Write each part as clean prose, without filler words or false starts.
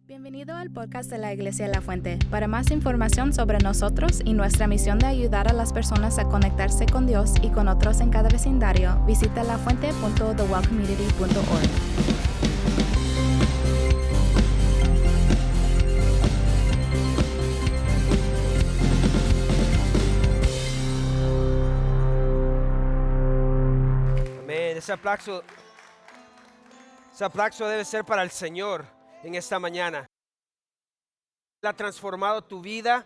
Bienvenido al podcast de la Iglesia La Fuente. Para más información sobre nosotros y nuestra misión de ayudar a las personas a conectarse con Dios y con otros en cada vecindario, visita lafuente.thewellcommunity.org. Amén. Ese aplauso debe ser para el Señor en esta mañana. Él ha transformado tu vida.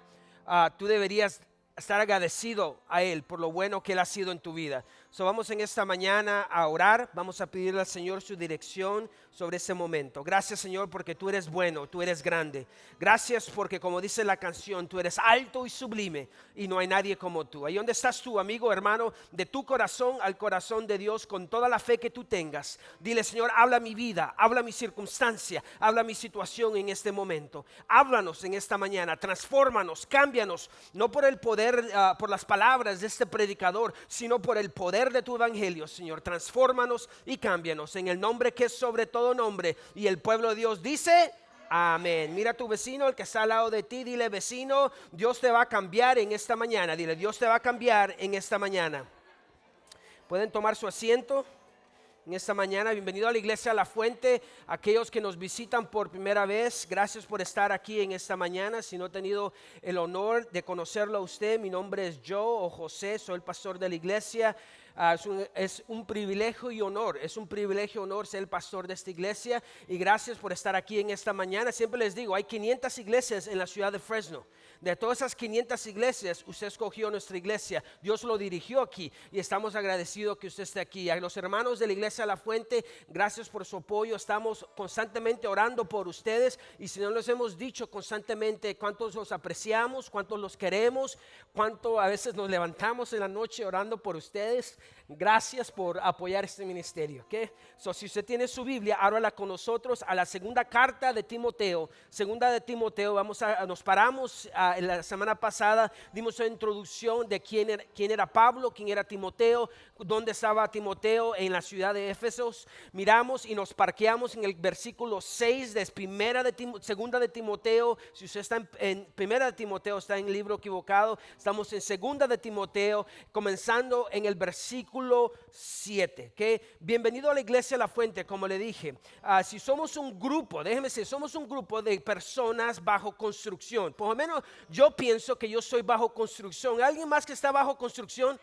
Tú deberías estar agradecido a Él por lo bueno que Él ha sido en tu vida. Vamos en esta mañana a orar. Vamos a pedirle al Señor su dirección sobre ese momento. Gracias, Señor, porque tú eres bueno, tú eres grande. Gracias porque, como dice la canción, tú eres alto y sublime y no hay nadie como tú. Ahí donde estás tú, amigo, hermano, de tu corazón al corazón de Dios, con toda la fe que tú tengas, dile: Señor, habla mi vida, habla mi circunstancia, habla mi situación en este momento. Háblanos en esta mañana, transfórmanos, cámbianos, no por el poder, por las palabras de este predicador, sino por el poder de tu evangelio. Señor, transfórmanos y cámbianos en el nombre que es sobre todo nombre. Y el pueblo de Dios dice: amén. Mira a tu vecino, el que está al lado de ti, dile: vecino, Dios te va a cambiar en esta mañana. Dile: Dios te va a cambiar en esta mañana. Pueden tomar su asiento en esta mañana. Bienvenido a la Iglesia La Fuente. Aquellos que nos visitan por primera vez, gracias por estar aquí en esta mañana. Si no he tenido el honor de conocerlo a usted, mi nombre es Joe o José, soy el pastor de la iglesia. Es un privilegio y honor, es un privilegio y honor ser el pastor de esta iglesia, y gracias por estar aquí en esta mañana. Siempre les digo, hay 500 iglesias en la ciudad de Fresno. De todas esas 500 iglesias, usted escogió nuestra iglesia, Dios lo dirigió aquí y estamos agradecidos que usted esté aquí. A los hermanos de la Iglesia La Fuente, gracias por su apoyo. Estamos constantemente orando por ustedes, y si no les hemos dicho constantemente cuántos los apreciamos, cuántos los queremos, cuánto a veces nos levantamos en la noche orando por ustedes. Gracias por apoyar este ministerio, ¿okay? Si usted tiene su Biblia, ábrala con nosotros a la segunda carta de Timoteo. Segunda de Timoteo, nos paramos en la semana pasada, dimos una introducción de quién era Pablo, quién era Timoteo, dónde estaba Timoteo, en la ciudad de Éfesos. Miramos y nos parqueamos en el versículo 6 de segunda de Timoteo. Si usted está en primera de Timoteo, está en el libro equivocado. Estamos en segunda de Timoteo, comenzando en el versículo 7, ¿okay? Bienvenido a la Iglesia La Fuente. Como le dije, si somos un grupo, déjeme decir, somos un grupo de personas bajo construcción. Por lo menos yo pienso que yo soy bajo construcción. ¿Alguien más que está bajo construcción?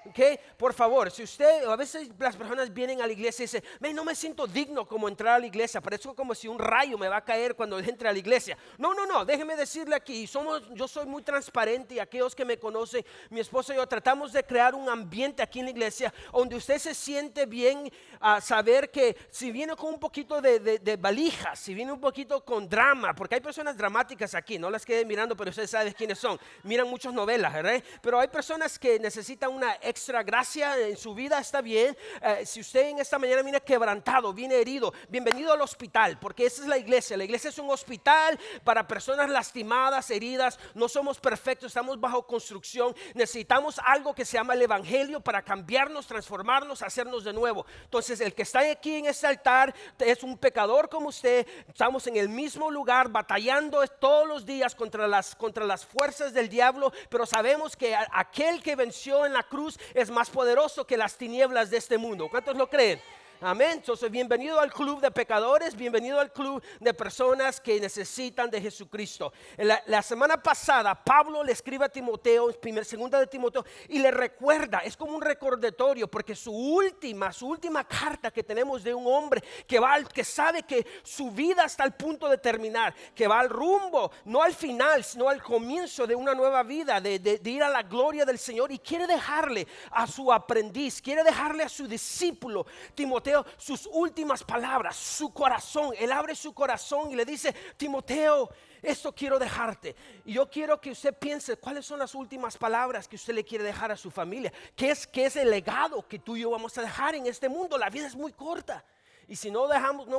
Okay, por favor, si usted, a veces las personas vienen a la iglesia y dicen: no me siento digno como entrar a la iglesia, parece como si un rayo me va a caer cuando entre a la iglesia. No, déjeme decirle aquí, yo soy muy transparente, y aquellos que me conocen, mi esposa y yo tratamos de crear un ambiente aquí en la iglesia donde usted se siente bien, a saber que si viene con un poquito de valijas, si viene un poquito con drama, porque hay personas dramáticas aquí, no las quede mirando, pero ustedes saben quiénes son, miran muchas novelas, ¿verdad? Pero hay personas que necesitan una extra gracia en su vida. Está bien. Si usted en esta mañana viene quebrantado, viene herido, bienvenido al hospital, porque esa es la iglesia. La iglesia es un hospital para personas lastimadas, heridas. No somos perfectos, estamos bajo construcción. Necesitamos algo que se llama el evangelio para cambiarnos, transformarnos, hacernos de nuevo. Entonces, el que está aquí en este altar es un pecador como usted. Estamos en el mismo lugar batallando todos los días contra las fuerzas del diablo, pero sabemos que aquel que venció en la cruz es más poderoso que las tinieblas de este mundo. ¿Cuántos lo creen? Amén. Entonces, bienvenido al club de pecadores, bienvenido al club de personas que necesitan de Jesucristo. La semana pasada Pablo le escribe a Timoteo, segunda de Timoteo, y le recuerda, es como un recordatorio, porque su última carta que tenemos de un hombre que sabe que su vida está al punto de terminar, que va al rumbo, no al final, sino al comienzo de una nueva vida, de ir a la gloria del Señor, y quiere dejarle a su aprendiz, quiere dejarle a su discípulo Timoteo sus últimas palabras, su corazón. Él abre su corazón y le dice: Timoteo, esto quiero dejarte. Y yo quiero que usted piense cuáles son las últimas palabras que usted le quiere dejar a su familia. ¿Qué es el legado que tú y yo vamos a dejar en este mundo? La vida es muy corta. Y si no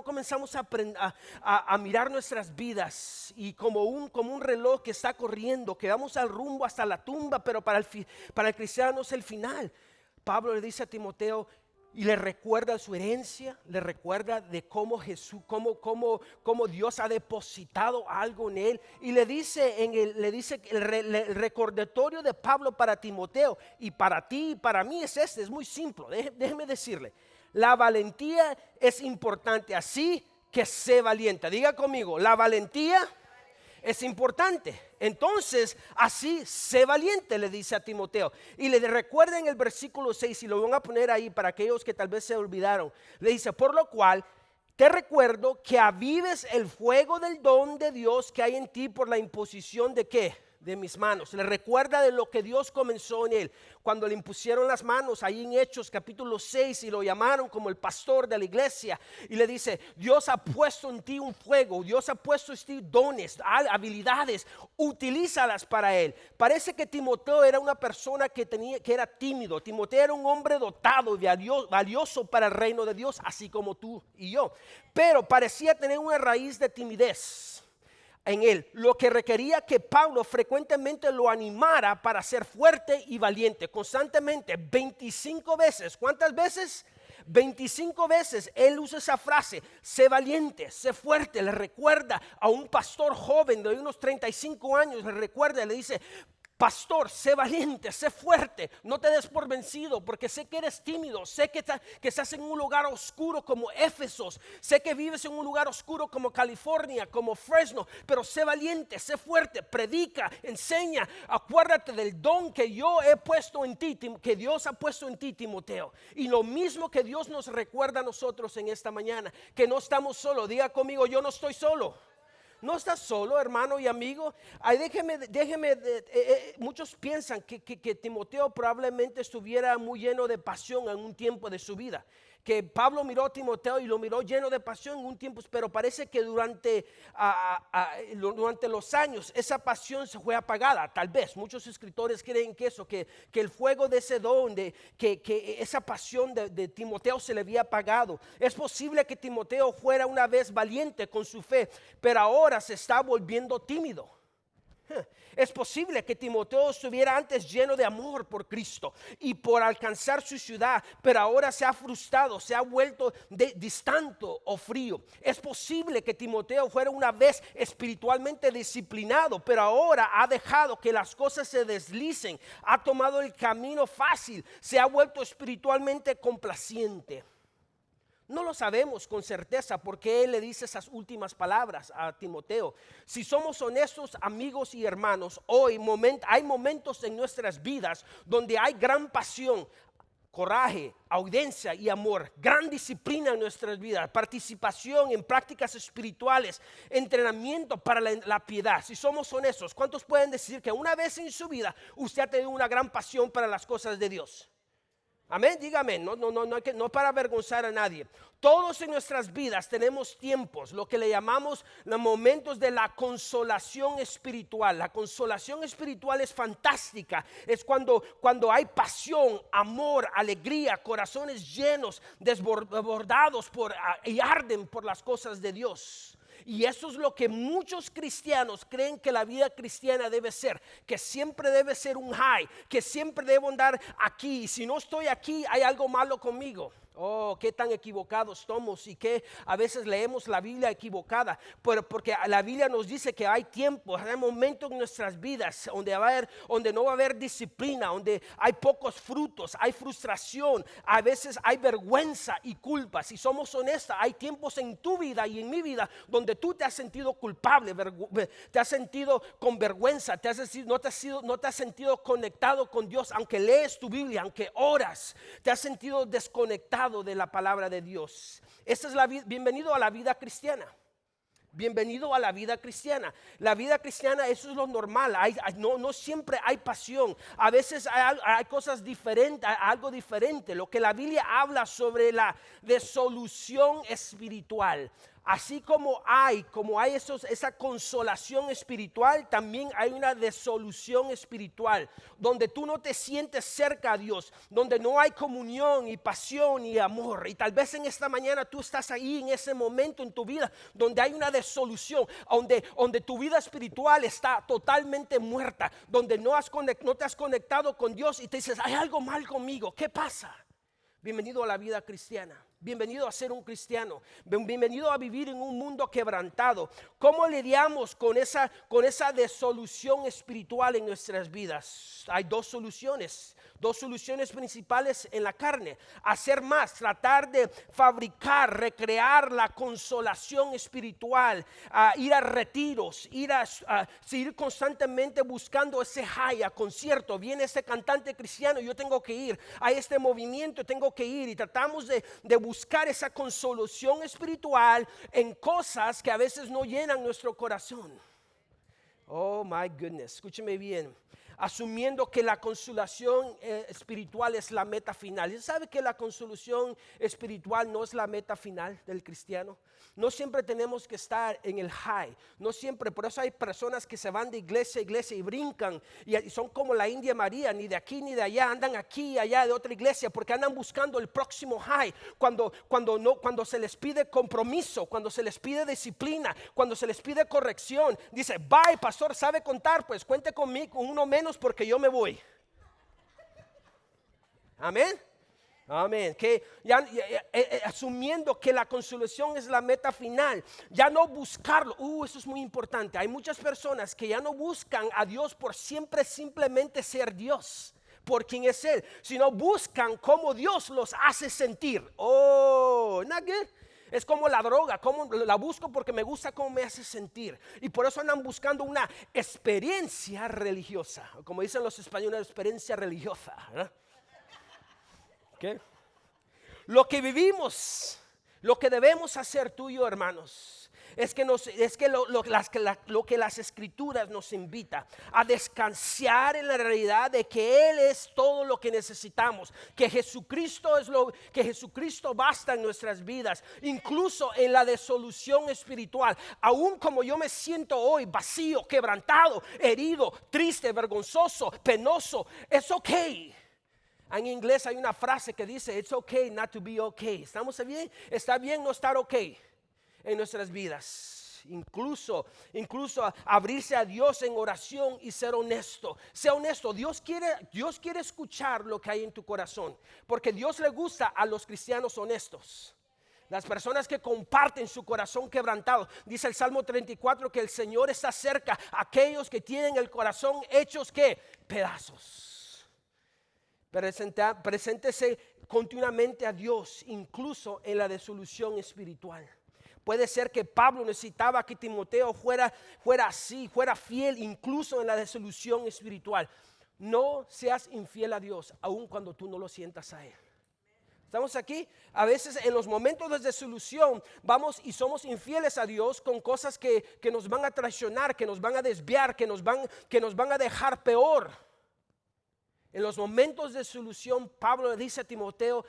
comenzamos a mirar nuestras vidas y como un reloj que está corriendo, que vamos al rumbo hasta la tumba, pero para el cristiano es el final. Pablo le dice a Timoteo: Y le recuerda su herencia, le recuerda de cómo Jesús, cómo Dios ha depositado algo en él. Y le dice el recordatorio de Pablo para Timoteo y para ti y para mí es es muy simple. Déjeme decirle, la valentía es importante, así que sé valiente. Diga conmigo, la valentía es importante. Entonces, así, sé valiente, le dice a Timoteo. Y le recuerda en el versículo 6, y lo van a poner ahí para aquellos que tal vez se olvidaron. Le dice, por lo cual, te recuerdo que avives el fuego del don de Dios que hay en ti por la imposición de ¿qué? De mis manos. Le recuerda de lo que Dios comenzó en él. Cuando le impusieron las manos ahí en Hechos capítulo 6 y lo llamaron como el pastor de la iglesia. Y le dice, Dios ha puesto en ti un fuego. Dios ha puesto en ti dones, habilidades. Utilízalas para él. Parece que Timoteo era una persona que era tímido. Timoteo era un hombre dotado y valioso para el reino de Dios, así como tú y yo. Pero parecía tener una raíz de timidez en él, lo que requería que Pablo frecuentemente lo animara para ser fuerte y valiente, constantemente, 25 veces. ¿Cuántas veces? 25 veces él usa esa frase, sé valiente, sé fuerte. Le recuerda a un pastor joven de unos 35 años, le recuerda, le dice, pastor, sé valiente, sé fuerte, no te des por vencido, porque sé que eres tímido, sé que estás en un lugar oscuro como Éfeso, sé que vives en un lugar oscuro como California, como Fresno, pero sé valiente, sé fuerte, predica, enseña, acuérdate del don que yo he puesto en ti, que Dios ha puesto en ti, Timoteo. Y lo mismo que Dios nos recuerda a nosotros en esta mañana, que no estamos solos. Diga conmigo, yo no estoy solo. No estás solo, hermano y amigo. Ay, muchos piensan que Timoteo probablemente estuviera muy lleno de pasión en un tiempo de su vida. Que Pablo miró a Timoteo y lo miró lleno de pasión en un tiempo, pero parece que durante los años esa pasión se fue apagada. Tal vez muchos escritores creen que el fuego de ese don, que esa pasión de Timoteo se le había apagado. Es posible que Timoteo fuera una vez valiente con su fe, pero ahora se está volviendo tímido. Es posible que Timoteo estuviera antes lleno de amor por Cristo y por alcanzar su ciudad, pero ahora se ha frustrado, se ha vuelto distante o frío. Es posible que Timoteo fuera una vez espiritualmente disciplinado, pero ahora ha dejado que las cosas se deslicen, ha tomado el camino fácil, se ha vuelto espiritualmente complaciente. No lo sabemos con certeza porque él le dice esas últimas palabras a Timoteo. Si somos honestos, amigos y hermanos, hoy hay momentos en nuestras vidas donde hay gran pasión, coraje, audiencia y amor, gran disciplina en nuestras vidas, participación en prácticas espirituales, entrenamiento para la piedad. Si somos honestos, ¿cuántos pueden decir que una vez en su vida usted ha tenido una gran pasión para las cosas de Dios? Amén, dígame, no para avergonzar a nadie. Todos en nuestras vidas tenemos tiempos, lo que le llamamos los momentos de la consolación espiritual. La consolación espiritual es fantástica. Es cuando hay pasión, amor, alegría, corazones llenos, desbordados y arden por las cosas de Dios. Y eso es lo que muchos cristianos creen que la vida cristiana debe ser, que siempre debe ser un high, que siempre debo andar aquí. Y si no estoy aquí, hay algo malo conmigo. Oh, qué tan equivocados estamos y que a veces leemos la Biblia equivocada, pero porque la Biblia nos dice que hay tiempos, hay momentos en nuestras vidas donde no va a haber disciplina, donde hay pocos frutos, hay frustración, a veces hay vergüenza y culpa. Si somos honestos, hay tiempos en tu vida y en mi vida donde tú te has sentido culpable, te has sentido con vergüenza, no te has sentido conectado con Dios, aunque lees tu Biblia, aunque oras, te has sentido desconectado de la palabra de Dios. Esta es bienvenido a la vida cristiana. Bienvenido a la vida cristiana. La vida cristiana, eso es lo normal. No siempre hay pasión. A veces hay cosas diferentes, algo diferente. Lo que la Biblia habla sobre la desolución espiritual. Así como hay esa consolación espiritual, también hay una desolución espiritual, donde tú no te sientes cerca a Dios, donde no hay comunión y pasión y amor. Y tal vez en esta mañana tú estás ahí en ese momento en tu vida, donde hay una desolución, donde tu vida espiritual está totalmente muerta, donde no te has conectado con Dios y te dices, hay algo mal conmigo, ¿qué pasa? Bienvenido a la vida cristiana. Bienvenido a ser un cristiano. Bienvenido a vivir en un mundo quebrantado. ¿Cómo lidiamos con esa desolución espiritual en nuestras vidas? Hay dos soluciones principales en la carne. Hacer más, tratar de fabricar, recrear la consolación espiritual, ir a retiros, seguir constantemente buscando ese high, a concierto. Viene este cantante cristiano, yo tengo que ir. Hay este movimiento, tengo que ir. Y tratamos de buscar esa consolación espiritual en cosas que a veces no llenan nuestro corazón. Oh my goodness, escúcheme bien. Asumiendo que la consolación espiritual es la meta final. ¿Y sabe que la consolación espiritual no es la meta final del cristiano? No siempre tenemos que estar en el high. No siempre, por eso hay personas que se van de iglesia a iglesia y brincan y son como la India María, ni de aquí ni de allá, andan aquí y allá de otra iglesia porque andan buscando el próximo high. Cuando se les pide compromiso, cuando se les pide disciplina, cuando se les pide corrección, dice, bye pastor, ¿sabe contar? Pues cuente conmigo, uno menos porque yo me voy. Amén. Amén. Que asumiendo que la consolación es la meta final, ya no buscarlo. Eso es muy importante. Hay muchas personas que ya no buscan a Dios por siempre simplemente ser Dios, por quien es Él, sino buscan cómo Dios los hace sentir. Not good. Es como la droga, como la busco porque me gusta cómo me hace sentir. Y por eso andan buscando una experiencia religiosa. Como dicen los españoles, experiencia religiosa. ¿Okay? Lo que vivimos, lo que debemos hacer tú y yo, hermanos, es que lo que las escrituras nos invita a descansar en la realidad de que Él es todo lo que necesitamos, que Jesucristo basta en nuestras vidas, incluso en la desolución espiritual. Aún como yo me siento hoy vacío, quebrantado, herido, triste, vergonzoso, penoso, es okay. En inglés hay una frase que dice, it's okay not to be okay. ¿Estamos bien? Está bien no estar okay en nuestras vidas. Incluso abrirse a Dios en oración y ser honesto. Sea honesto. Dios quiere escuchar lo que hay en tu corazón, porque Dios le gusta a los cristianos honestos. Las personas que comparten su corazón quebrantado. Dice el Salmo 34 que el Señor está cerca a aquellos que tienen el corazón hechos ¿qué? Pedazos. Preséntese continuamente a Dios, incluso en la desolución espiritual. Puede ser que Pablo necesitaba que Timoteo fuera así, fuera fiel, incluso en la desolución espiritual. No seas infiel a Dios, aun cuando tú no lo sientas a Él. ¿Estamos aquí? A veces en los momentos de desolución vamos y somos infieles a Dios con cosas que nos van a traicionar, que nos van a desviar, que nos van a dejar peor. En los momentos de solución, Pablo le dice a Timoteo,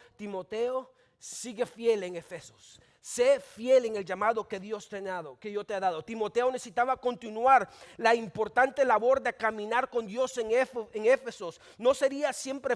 sigue fiel en Efesos. Sé fiel en el llamado que Dios te ha dado. Timoteo necesitaba continuar la importante labor de caminar con Dios en Éfesos. No sería siempre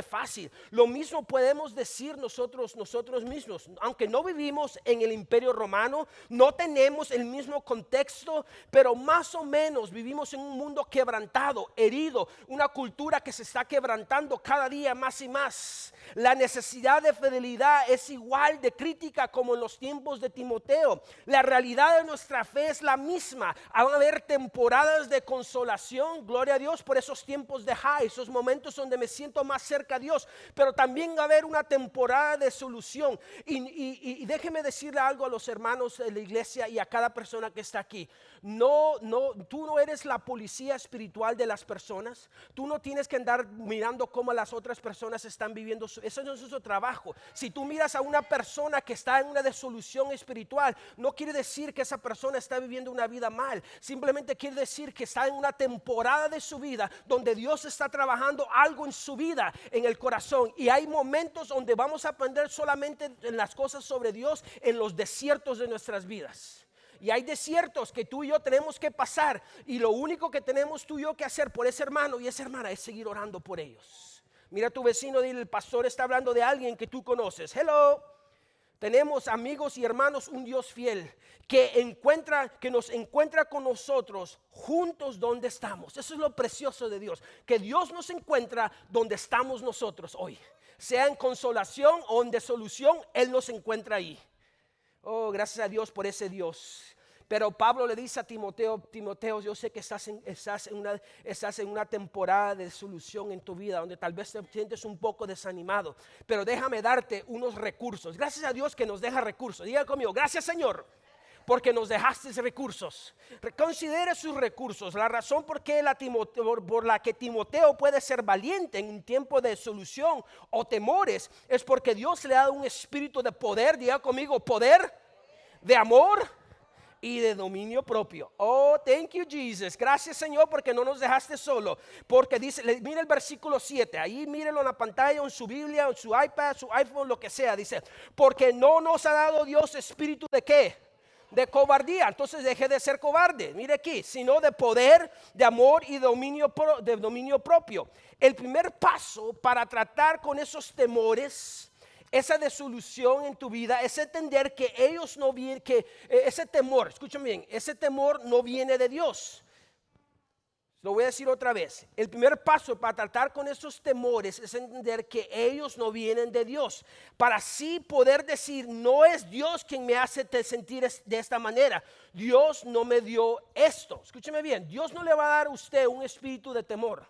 fácil. Lo mismo podemos decir nosotros mismos. Aunque no vivimos en el Imperio Romano, no tenemos el mismo contexto, pero más o menos vivimos en un mundo quebrantado, herido, una cultura que se está quebrantando cada día más y más. La necesidad de fidelidad es igual de crítica como en los tiempos de Timoteo. La realidad de nuestra fe es la misma. Van a haber temporadas de consolación, gloria a Dios, por esos tiempos de high, esos momentos donde me siento más cerca a Dios, pero también va a haber una temporada de solución. Y déjeme decirle algo a los hermanos de la iglesia y a cada persona que está aquí. Tú no eres la policía espiritual de las personas. Tú no tienes que andar mirando cómo las otras personas están viviendo. Eso no es su trabajo. Si tú miras a una persona que está en una desolución espiritual, no quiere decir que esa persona está viviendo una vida mal. Simplemente quiere decir que está en una temporada de su vida donde Dios está trabajando algo en su vida, en el corazón. Y hay momentos donde vamos a aprender solamente en las cosas sobre Dios en los desiertos de nuestras vidas. Y hay desiertos que tú y yo tenemos que pasar, y lo único que tenemos tú y yo que hacer por ese hermano y esa hermana es seguir orando por ellos. Mira a tu vecino, dile, el pastor está hablando de alguien que tú conoces. Hello. Tenemos amigos y hermanos, un Dios fiel que nos encuentra con nosotros juntos donde estamos. Eso es lo precioso de Dios, que Dios nos encuentra donde estamos nosotros hoy. sea en consolación o en desolución, Él nos encuentra ahí. Oh, gracias a Dios por ese Dios. Pero Pablo le dice a Timoteo, Timoteo, yo sé que estás en una temporada de solución en tu vida, donde tal vez te sientes un poco desanimado, pero déjame darte unos recursos. Gracias a Dios que nos deja recursos. Diga conmigo, gracias Señor, porque nos dejaste recursos. Considere sus recursos. La razón por la que Timoteo puede ser valiente en un tiempo de solución o temores es porque Dios le ha dado un espíritu de poder. Diga conmigo, poder, de amor y de dominio propio. Oh, thank you Jesus. Gracias Señor porque no nos dejaste solo. Porque dice, mira el versículo 7. Ahí mírelo en la pantalla, en su Biblia, en su iPad, su iPhone, lo que sea. Dice, porque no nos ha dado Dios espíritu de ¿qué? De cobardía. Entonces deje de ser cobarde. Mire aquí, sino de poder, de amor y de dominio propio. El primer paso para tratar con esos temores, esa desolución en tu vida, es entender que ellos no vienen, que ese temor, escuchen bien, ese temor no viene de Dios. Lo voy a decir otra vez. El primer paso para tratar con esos temores es entender que ellos no vienen de Dios. Para así poder decir, no es Dios quien me hace sentir de esta manera. Dios no me dio esto. Escúcheme bien, Dios no le va a dar a usted un espíritu de temor.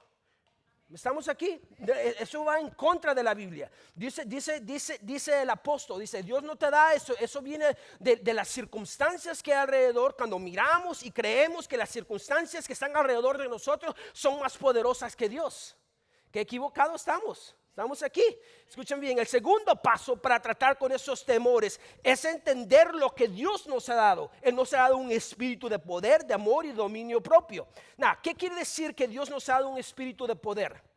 ¿Estamos aquí? Eso va en contra de la Biblia. Dice el apóstol, dice, Dios no te da eso. Eso viene de las circunstancias que hay alrededor. Cuando miramos y creemos que las circunstancias que están alrededor de nosotros son más poderosas que Dios. Qué equivocados estamos. Estamos aquí. Escuchen bien, el segundo paso para tratar con esos temores es entender lo que Dios nos ha dado. Él nos ha dado un espíritu de poder, de amor y dominio propio. ¿Qué quiere decir que Dios nos ha dado un espíritu de poder?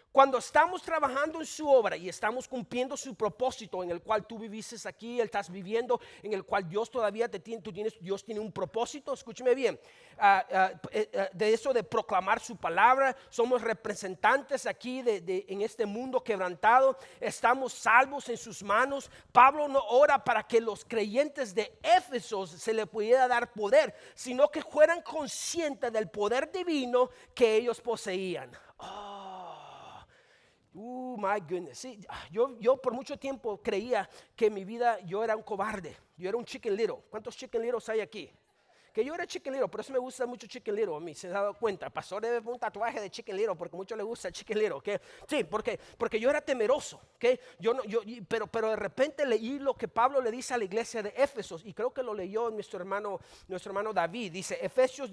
Cuando estamos trabajando en su obra y estamos cumpliendo su propósito en el cual tú viviste aquí, estás viviendo, en el cual Dios todavía Dios tiene un propósito. Escúcheme bien, de eso de proclamar su palabra, somos representantes aquí en este mundo quebrantado, estamos salvos en sus manos. Pablo no ora para que los creyentes de Éfeso se le pudiera dar poder, sino que fueran conscientes del poder divino que ellos poseían. My goodness. Sí, yo por mucho tiempo creía que en mi vida yo era un cobarde. Yo era un chicken little. ¿Cuántos chicken littles hay aquí? Que yo era chicken little, por eso me gusta mucho chicken little. A mí se ha dado cuenta. El pastor debe un tatuaje de chicken little porque mucho le gusta el chicken little. ¿Okay? Sí, porque yo era temeroso. ¿Okay? Pero de repente leí lo que Pablo le dice a la iglesia de Éfeso, y creo que lo leyó nuestro hermano David. Dice Efesios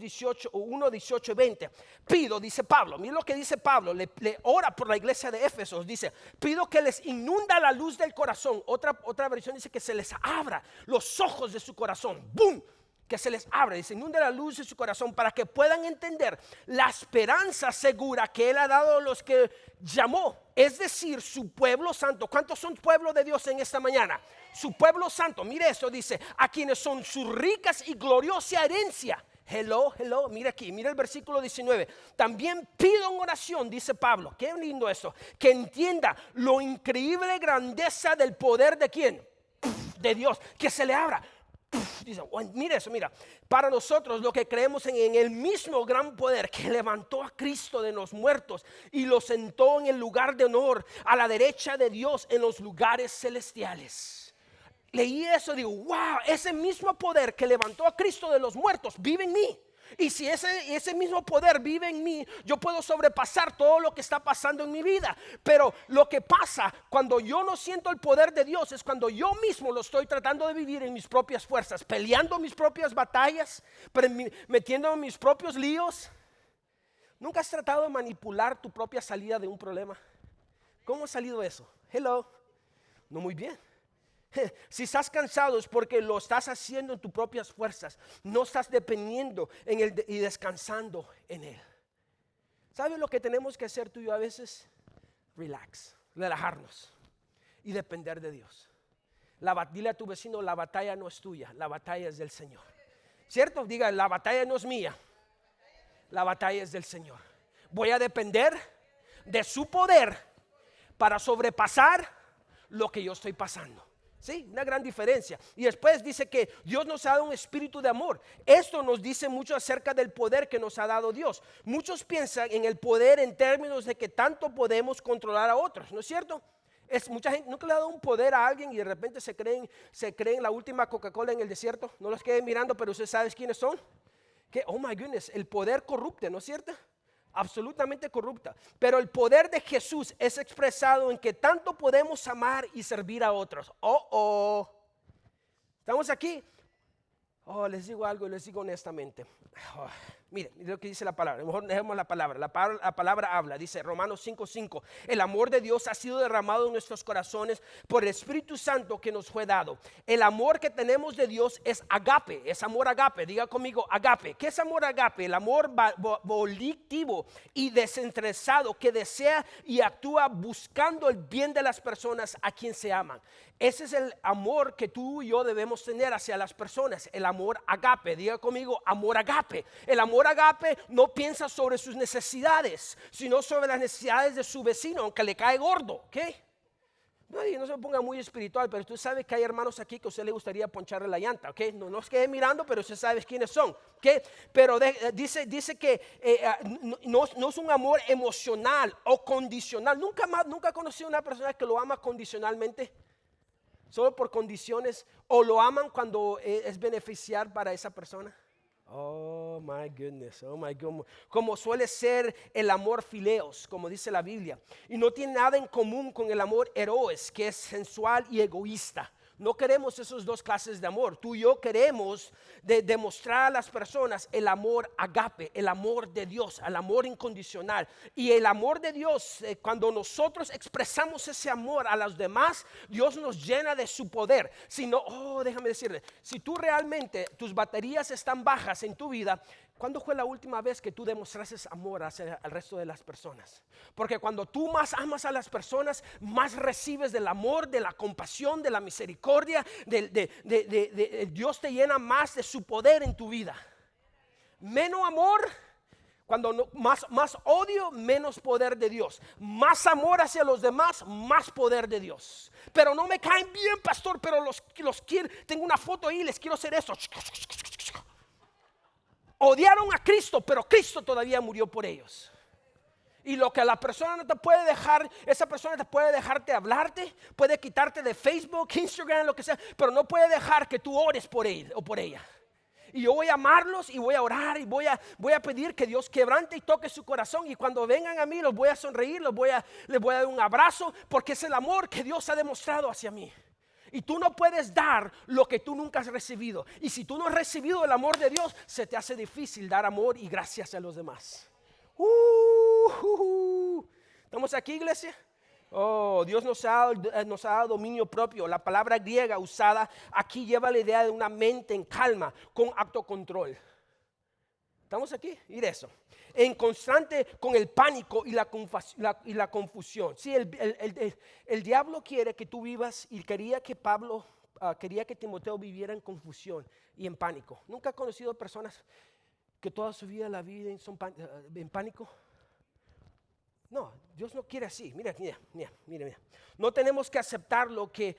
1, 18 y 20. Pido, dice Pablo, mira lo que dice Pablo, le ora por la iglesia de Éfeso. Dice, pido que les inunda la luz del corazón. Otra versión dice que se les abra los ojos de su corazón. ¡Boom! Que se les abre, dice, inunde la luz de su corazón para que puedan entender la esperanza segura que Él ha dado a los que llamó, es decir, su pueblo santo. ¿Cuántos son pueblo de Dios en esta mañana? Su pueblo santo, mire eso, dice, a quienes son su ricas y gloriosa herencia. Hello, mira aquí, mira el versículo 19. También pido en oración, dice Pablo, qué lindo eso, que entienda lo increíble grandeza del poder de ¿quién? De Dios, que se le abra. Dice, mira eso, mira, para nosotros lo que creemos en el mismo gran poder que levantó a Cristo de los muertos y lo sentó en el lugar de honor a la derecha de Dios en los lugares celestiales. Leí eso y digo, wow, ese mismo poder que levantó a Cristo de los muertos vive en mí. Y si ese mismo poder vive en mí, yo puedo sobrepasar todo lo que está pasando en mi vida. Pero lo que pasa cuando yo no siento el poder de Dios es cuando yo mismo lo estoy tratando de vivir en mis propias fuerzas, peleando mis propias batallas, metiendo en mis propios líos. ¿Nunca has tratado de manipular tu propia salida de un problema? ¿Cómo ha salido eso? Hello. No muy bien. Si estás cansado es porque lo estás haciendo en tus propias fuerzas. No estás dependiendo en Él y descansando en Él. ¿Sabes lo que tenemos que hacer tú y yo a veces? Relajarnos y depender de Dios. Dile a tu vecino, la batalla no es tuya, la batalla es del Señor. ¿Cierto? Diga, la batalla no es mía, la batalla es del Señor. Voy a depender de su poder para sobrepasar lo que yo estoy pasando. Sí, una gran diferencia. Y después dice que Dios nos ha dado un espíritu de amor. Esto nos dice mucho acerca del poder que nos ha dado Dios. Muchos piensan en el poder en términos de que tanto podemos controlar a otros, ¿no es cierto? Mucha gente nunca le ha dado un poder a alguien y de repente se creen la última Coca-Cola en el desierto. No los queden mirando, pero usted sabe quiénes son. Que, oh my goodness, el poder corrupte, ¿no es cierto? Absolutamente corrupta. Pero el poder de Jesús es expresado en que tanto podemos amar y servir a otros. ¿Estamos aquí? Les digo algo y les digo honestamente. Mire lo que dice la palabra. A lo mejor dejemos la palabra. La palabra habla, dice Romanos 5:5. El amor de Dios ha sido derramado en nuestros corazones por el Espíritu Santo que nos fue dado. El amor que tenemos de Dios es agape, es amor agape. Diga conmigo, agape. ¿Qué es amor agape? El amor volitivo y desinteresado que desea y actúa buscando el bien de las personas a quien se aman. Ese es el amor que tú y yo debemos tener hacia las personas. El amor agape. Diga conmigo, amor agape. El amor agape no piensa sobre sus necesidades, sino sobre las necesidades de su vecino, aunque le cae gordo. ¿Ok? No se ponga muy espiritual, pero tú sabes que hay hermanos aquí que a usted le gustaría poncharle la llanta. ¿Ok? No nos quede mirando, pero usted sabe quiénes son. ¿Ok? Pero dice que no es un amor emocional o condicional. Nunca he conocido a una persona que lo ama condicionalmente. Solo por condiciones, o lo aman cuando es beneficiar para esa persona. Oh my goodness. Como suele ser el amor fileos, como dice la Biblia. Y no tiene nada en común con el amor eroes, que es sensual y egoísta. No queremos esos dos clases de amor. Tú y yo queremos demostrar a las personas el amor agape, el amor de Dios, el amor incondicional. Y el amor de Dios, cuando nosotros expresamos ese amor a los demás, Dios nos llena de su poder. Si no, déjame decirle, si tú realmente tus baterías están bajas en tu vida, ¿cuándo fue la última vez que tú demostraste amor hacia el resto de las personas? Porque cuando tú más amas a las personas, más recibes del amor, de la compasión, de la misericordia, Dios te llena más de su poder en tu vida. Menos amor, más odio, menos poder de Dios. Más amor hacia los demás, más poder de Dios. Pero no me caen bien, pastor, pero los quiero. Tengo una foto ahí, les quiero hacer eso. Odiaron a Cristo, pero Cristo todavía murió por ellos. Y lo que la persona no te puede dejar, esa persona te puede dejarte hablarte, puede quitarte de Facebook, Instagram, lo que sea, pero no puede dejar que tú ores por él o por ella. Y yo voy a amarlos y voy a orar y voy a pedir que Dios quebrante y toque su corazón. Y cuando vengan a mí los voy a sonreír, les voy a dar un abrazo, porque es el amor que Dios ha demostrado hacia mí. Y tú no puedes dar lo que tú nunca has recibido. Y si tú no has recibido el amor de Dios, se te hace difícil dar amor y gracias a los demás. ¿Estamos aquí, iglesia? Dios nos ha dado dominio propio. La palabra griega usada aquí lleva la idea de una mente en calma, con autocontrol. ¿Estamos aquí? Mira eso. En constante con el pánico y la confusión. Sí, el diablo quiere que tú vivas, y quería que Timoteo viviera en confusión y en pánico. ¿Nunca has conocido personas que toda su vida la viven en pánico? No, Dios no quiere así. Mira. No tenemos que aceptar lo que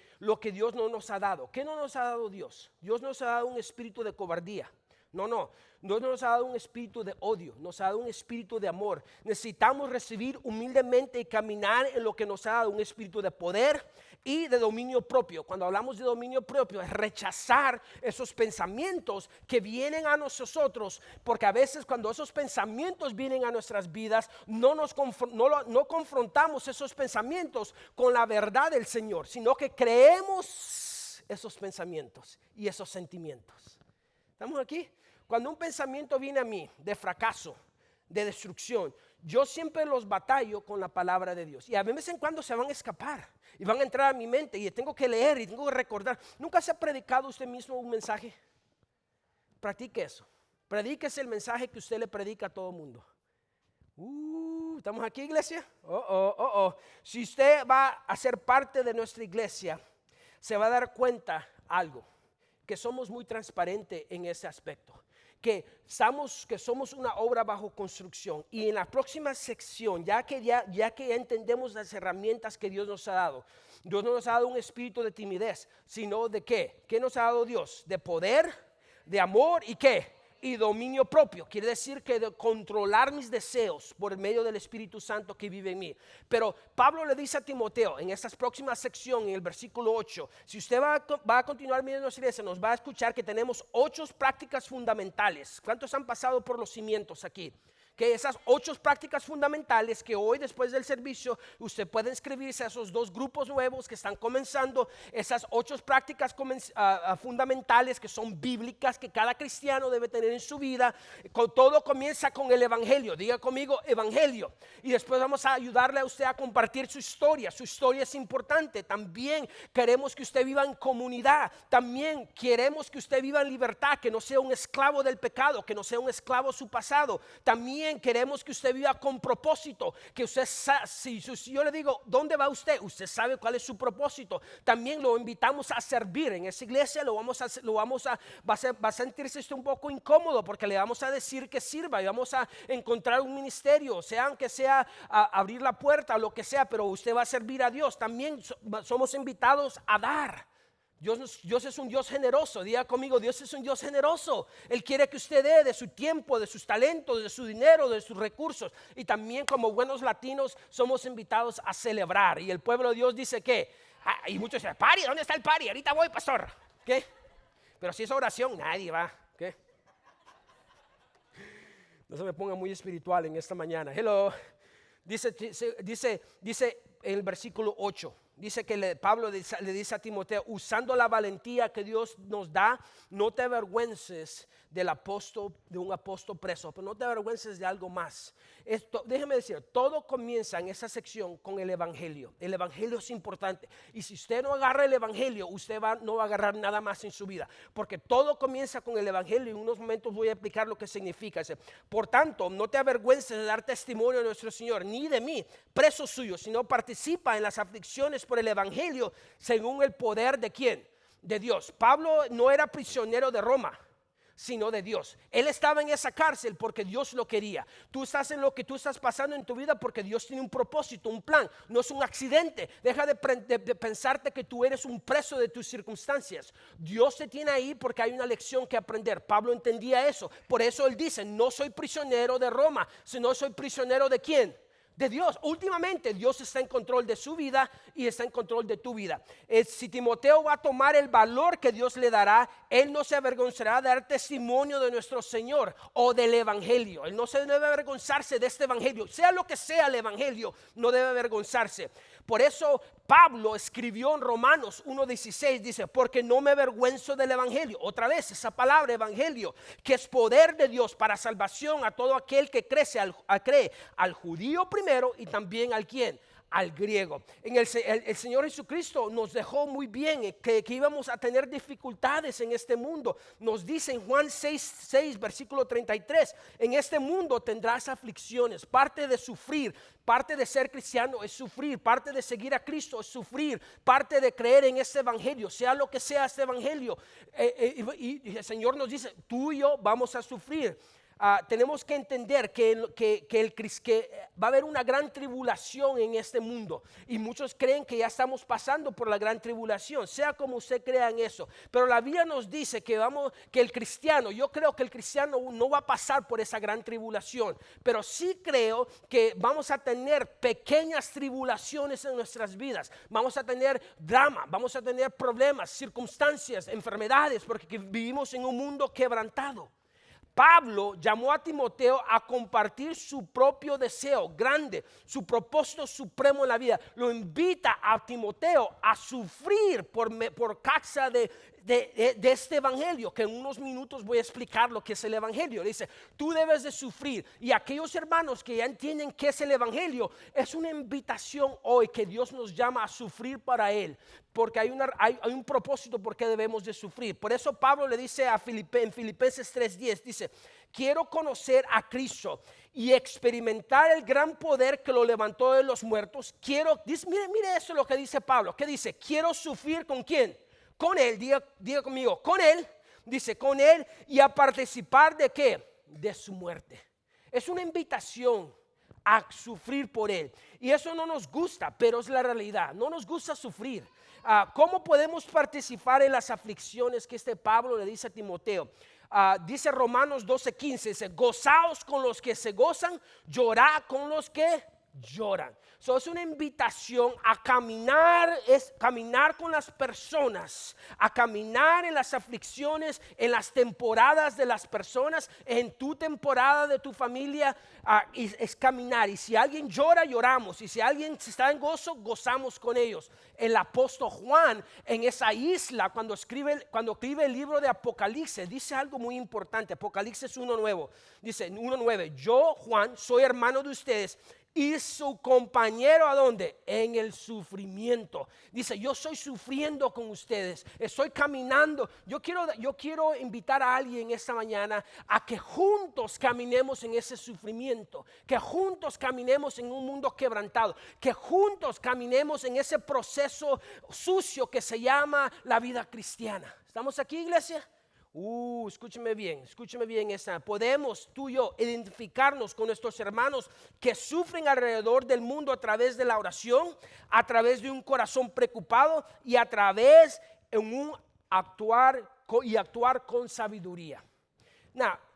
Dios no nos ha dado. ¿Qué no nos ha dado Dios? Dios nos ha dado un espíritu de cobardía. No, Dios nos ha dado un espíritu de odio, nos ha dado un espíritu de amor. Necesitamos recibir humildemente y caminar en lo que nos ha dado un espíritu de poder y de dominio propio. Cuando hablamos de dominio propio es rechazar esos pensamientos que vienen a nosotros, porque a veces cuando esos pensamientos vienen a nuestras vidas no confrontamos esos pensamientos con la verdad del Señor, sino que creemos esos pensamientos y esos sentimientos. ¿Estamos aquí? Cuando un pensamiento viene a mí de fracaso, de destrucción, yo siempre los batallo con la palabra de Dios. Y a vez en cuando se van a escapar y van a entrar a mi mente y tengo que leer y tengo que recordar. ¿Nunca se ha predicado usted mismo un mensaje? Practique eso. Predíquese el mensaje que usted le predica a todo el mundo. ¿Estamos aquí, iglesia? Si usted va a ser parte de nuestra iglesia, se va a dar cuenta algo, que somos muy transparentes en ese aspecto. Que somos una obra bajo construcción. Y en la próxima sección, ya que entendemos las herramientas que Dios nos ha dado, Dios no nos ha dado un espíritu de timidez, sino de ¿qué? ¿Qué nos ha dado Dios? De poder, de amor y ¿qué? y dominio propio. Quiere decir que de controlar mis deseos por medio del Espíritu Santo que vive en mí. Pero Pablo le dice a Timoteo en esta próxima sección, en el versículo 8, si usted va a continuar viendo nuestra iglesia, nos va a escuchar que tenemos 8 prácticas fundamentales. ¿Cuántos han pasado por los cimientos aquí? Que esas 8 prácticas fundamentales que hoy después del servicio usted puede inscribirse a esos 2 grupos nuevos que están comenzando, esas 8 prácticas fundamentales que son bíblicas, que cada cristiano debe tener en su vida. Todo comienza con el evangelio. Diga conmigo evangelio. Y después vamos a ayudarle a usted a compartir su historia. Su historia es importante. También queremos que usted viva en comunidad. También queremos que usted viva en libertad, que no sea un esclavo del pecado, que no sea un esclavo a su pasado. También queremos que usted viva con propósito, que usted si yo le digo ¿dónde va usted? Usted sabe cuál es su propósito. También lo invitamos a servir en esa iglesia. Va a sentirse usted un poco incómodo porque le vamos a decir que sirva y vamos a encontrar un ministerio, sea aunque sea abrir la puerta o lo que sea, pero usted va a servir a Dios. También somos invitados a dar. Dios es un Dios generoso. Diga conmigo, Dios es un Dios generoso. Él quiere que usted dé de su tiempo, de sus talentos, de su dinero, de sus recursos. Y también como buenos latinos somos invitados a celebrar. Y el pueblo de Dios dice que, y muchos dicen, party, ¿dónde está el party? Ahorita voy, pastor. ¿Qué? Pero si es oración, nadie va. ¿Qué? No se me ponga muy espiritual en esta mañana. Hello. Dice en el versículo 8. Dice que Pablo le dice a Timoteo, usando la valentía que Dios nos da, no te avergüences de un apóstol preso, pero no te avergüences de algo más. Déjeme decir, todo comienza en esa sección con el evangelio. El evangelio es importante. Y si usted no agarra el evangelio, usted no va a agarrar nada más en su vida. Porque todo comienza con el evangelio. En unos momentos voy a explicar lo que significa. Por tanto, no te avergüences de dar testimonio de nuestro Señor, ni de mí, preso suyo, sino participa en las aflicciones por el evangelio según el poder de ¿quién? De Dios. Pablo no era prisionero de Roma, sino de Dios. Él estaba en esa cárcel porque Dios lo quería. Tú estás en lo que tú estás pasando en tu vida porque Dios tiene un propósito, un plan. No es un accidente. Deja de pensarte que tú eres un preso de tus circunstancias. Dios te tiene ahí porque hay una lección que aprender. Pablo entendía eso. Por eso él dice, no soy prisionero de Roma, sino soy prisionero de ¿quién? De Dios. Últimamente Dios está en control de su vida y está en control de tu vida. Si Timoteo va a tomar el valor que Dios le dará, él no se avergonzará de dar testimonio de nuestro Señor o del evangelio. Él no se debe avergonzarse de este evangelio, sea lo que sea el evangelio, no debe avergonzarse. Por eso Pablo escribió en Romanos 1:16, dice, porque no me avergüenzo del evangelio. Otra vez esa palabra evangelio, que es poder de Dios para salvación a todo aquel que cree, al judío primero y también al ¿quién? Al griego. El Señor Jesucristo nos dejó muy bien que íbamos a tener dificultades en este mundo. Nos dice en Juan 6, versículo 33, en este mundo tendrás aflicciones. Parte de sufrir, parte de ser cristiano es sufrir, parte de seguir a Cristo es sufrir, parte de creer en este evangelio, sea lo que sea este evangelio. Y el Señor nos dice, tú y yo vamos a sufrir. Tenemos que entender que va a haber una gran tribulación en este mundo y muchos creen que ya estamos pasando por la gran tribulación, sea como usted crea en eso, pero la Biblia nos dice que el cristiano, yo creo que el cristiano no va a pasar por esa gran tribulación, pero sí creo que vamos a tener pequeñas tribulaciones en nuestras vidas, vamos a tener drama, vamos a tener problemas, circunstancias, enfermedades, porque vivimos en un mundo quebrantado. Pablo llamó a Timoteo a compartir su propio deseo grande, su propósito supremo en la vida. Lo invita a Timoteo a sufrir por causa de este evangelio, que en unos minutos voy a explicar lo que es el evangelio. Dice, tú debes de sufrir. Y aquellos hermanos que ya entienden qué es el evangelio, es una invitación hoy que Dios nos llama a sufrir para Él, porque hay un propósito por qué debemos de sufrir. Por eso Pablo le dice en Filipenses 3:10, dice, quiero conocer a Cristo y experimentar el gran poder que lo levantó de los muertos. Mire eso lo que dice Pablo. ¿Qué dice? Quiero sufrir ¿con quién? Con Él, diga conmigo, con Él, dice con Él y a participar de ¿qué? De su muerte. Es una invitación a sufrir por Él. Y eso no nos gusta, pero es la realidad. No nos gusta sufrir. ¿Cómo podemos participar en las aflicciones que Pablo le dice a Timoteo? Dice Romanos 12:15, dice, gozaos con los que se gozan, llorad con los que lloran. Es una invitación a caminar, es caminar con las personas, a caminar en las aflicciones, en las temporadas de las personas, en tu temporada de tu familia, es caminar. Y si alguien llora, lloramos. Y si alguien está en gozo, gozamos con ellos. El apóstol Juan en esa isla, cuando escribe el libro de Apocalipsis, dice algo muy importante. Apocalipsis 1:9, dice 1:9, yo Juan soy hermano de ustedes y su compañero, ¿a dónde? En el sufrimiento. Dice, yo estoy sufriendo con ustedes, estoy caminando. Yo quiero invitar a alguien esta mañana a que juntos caminemos en ese sufrimiento, que juntos caminemos en un mundo quebrantado, que juntos caminemos en ese proceso sucio que se llama la vida cristiana. ¿Estamos aquí, iglesia? Escúcheme bien. Podemos tú y yo identificarnos con nuestros hermanos que sufren alrededor del mundo a través de la oración, a través de un corazón preocupado y a través de un actuar con sabiduría.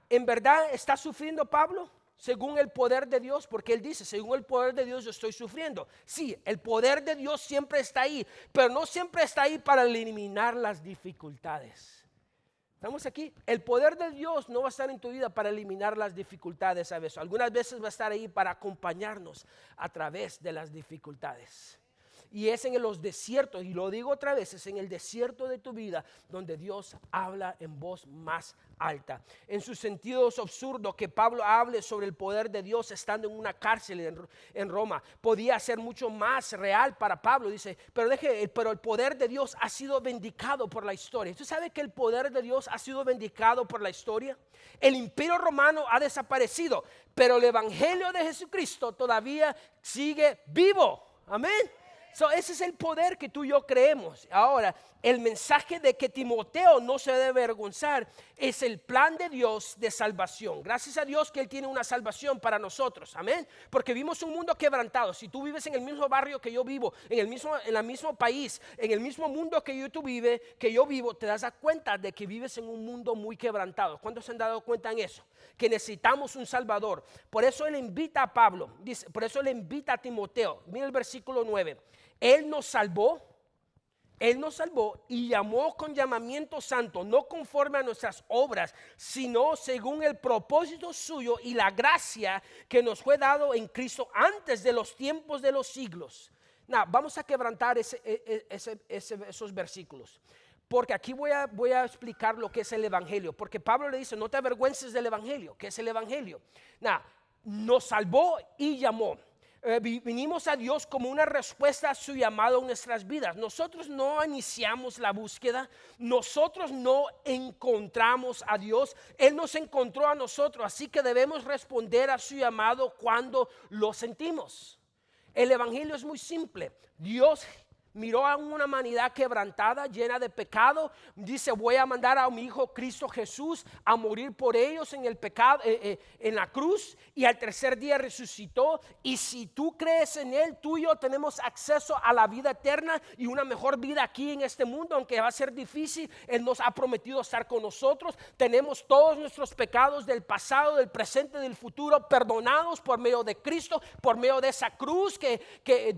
¿En verdad está sufriendo Pablo? Según el poder de Dios, porque él dice, según el poder de Dios yo estoy sufriendo. Sí, el poder de Dios siempre está ahí, pero no siempre está ahí para eliminar las dificultades. ¿Estamos aquí? El poder de Dios no va a estar en tu vida para eliminar las dificultades a veces. Algunas veces va a estar ahí para acompañarnos a través de las dificultades. Y es en los desiertos, y lo digo otra vez, es en el desierto de tu vida donde Dios habla en voz más alta. En sus sentidos absurdos que Pablo hable sobre el poder de Dios estando en una cárcel en Roma, podía ser mucho más real para Pablo. Dice, pero el poder de Dios ha sido vindicado por la historia. ¿Usted sabe que el poder de Dios ha sido vindicado por la historia? El imperio romano ha desaparecido, pero el evangelio de Jesucristo todavía sigue vivo. Amén. Ese es el poder que tú y yo creemos. Ahora, el mensaje de que Timoteo no se debe avergonzar es el plan de Dios de salvación. Gracias a Dios que Él tiene una salvación para nosotros. Amén. Porque vivimos un mundo quebrantado. Si tú vives en el mismo barrio que yo vivo, en el mismo país, en el mismo mundo que yo vivo, te das cuenta de que vives en un mundo muy quebrantado. ¿Cuántos se han dado cuenta en eso? Que necesitamos un Salvador. Por eso Él invita a Pablo, por eso Él invita a Timoteo. Mira el versículo 9. Él nos salvó y llamó con llamamiento santo, no conforme a nuestras obras, sino según el propósito suyo y la gracia que nos fue dado en Cristo antes de los tiempos de los siglos. Vamos a quebrantar esos versículos, porque aquí voy a explicar lo que es el evangelio, porque Pablo le dice, no te avergüences del evangelio. ¿Qué es el evangelio? Nos salvó y llamó. Vinimos a Dios como una respuesta a su llamado en nuestras vidas. Nosotros no iniciamos la búsqueda, nosotros no encontramos a Dios, Él nos encontró a nosotros, así que debemos responder a su llamado cuando lo sentimos. El evangelio es muy simple. Dios miró a una humanidad quebrantada, llena de pecado. Dice, voy a mandar a mi Hijo Cristo Jesús a morir por ellos en el pecado, en la cruz, y al tercer día resucitó. Y si tú crees en Él, tú y yo tenemos acceso a la vida eterna y una mejor vida aquí en este mundo, aunque va a ser difícil. Él nos ha prometido estar con nosotros. Tenemos todos nuestros pecados del pasado, del presente, del futuro perdonados por medio de Cristo, por medio de esa cruz,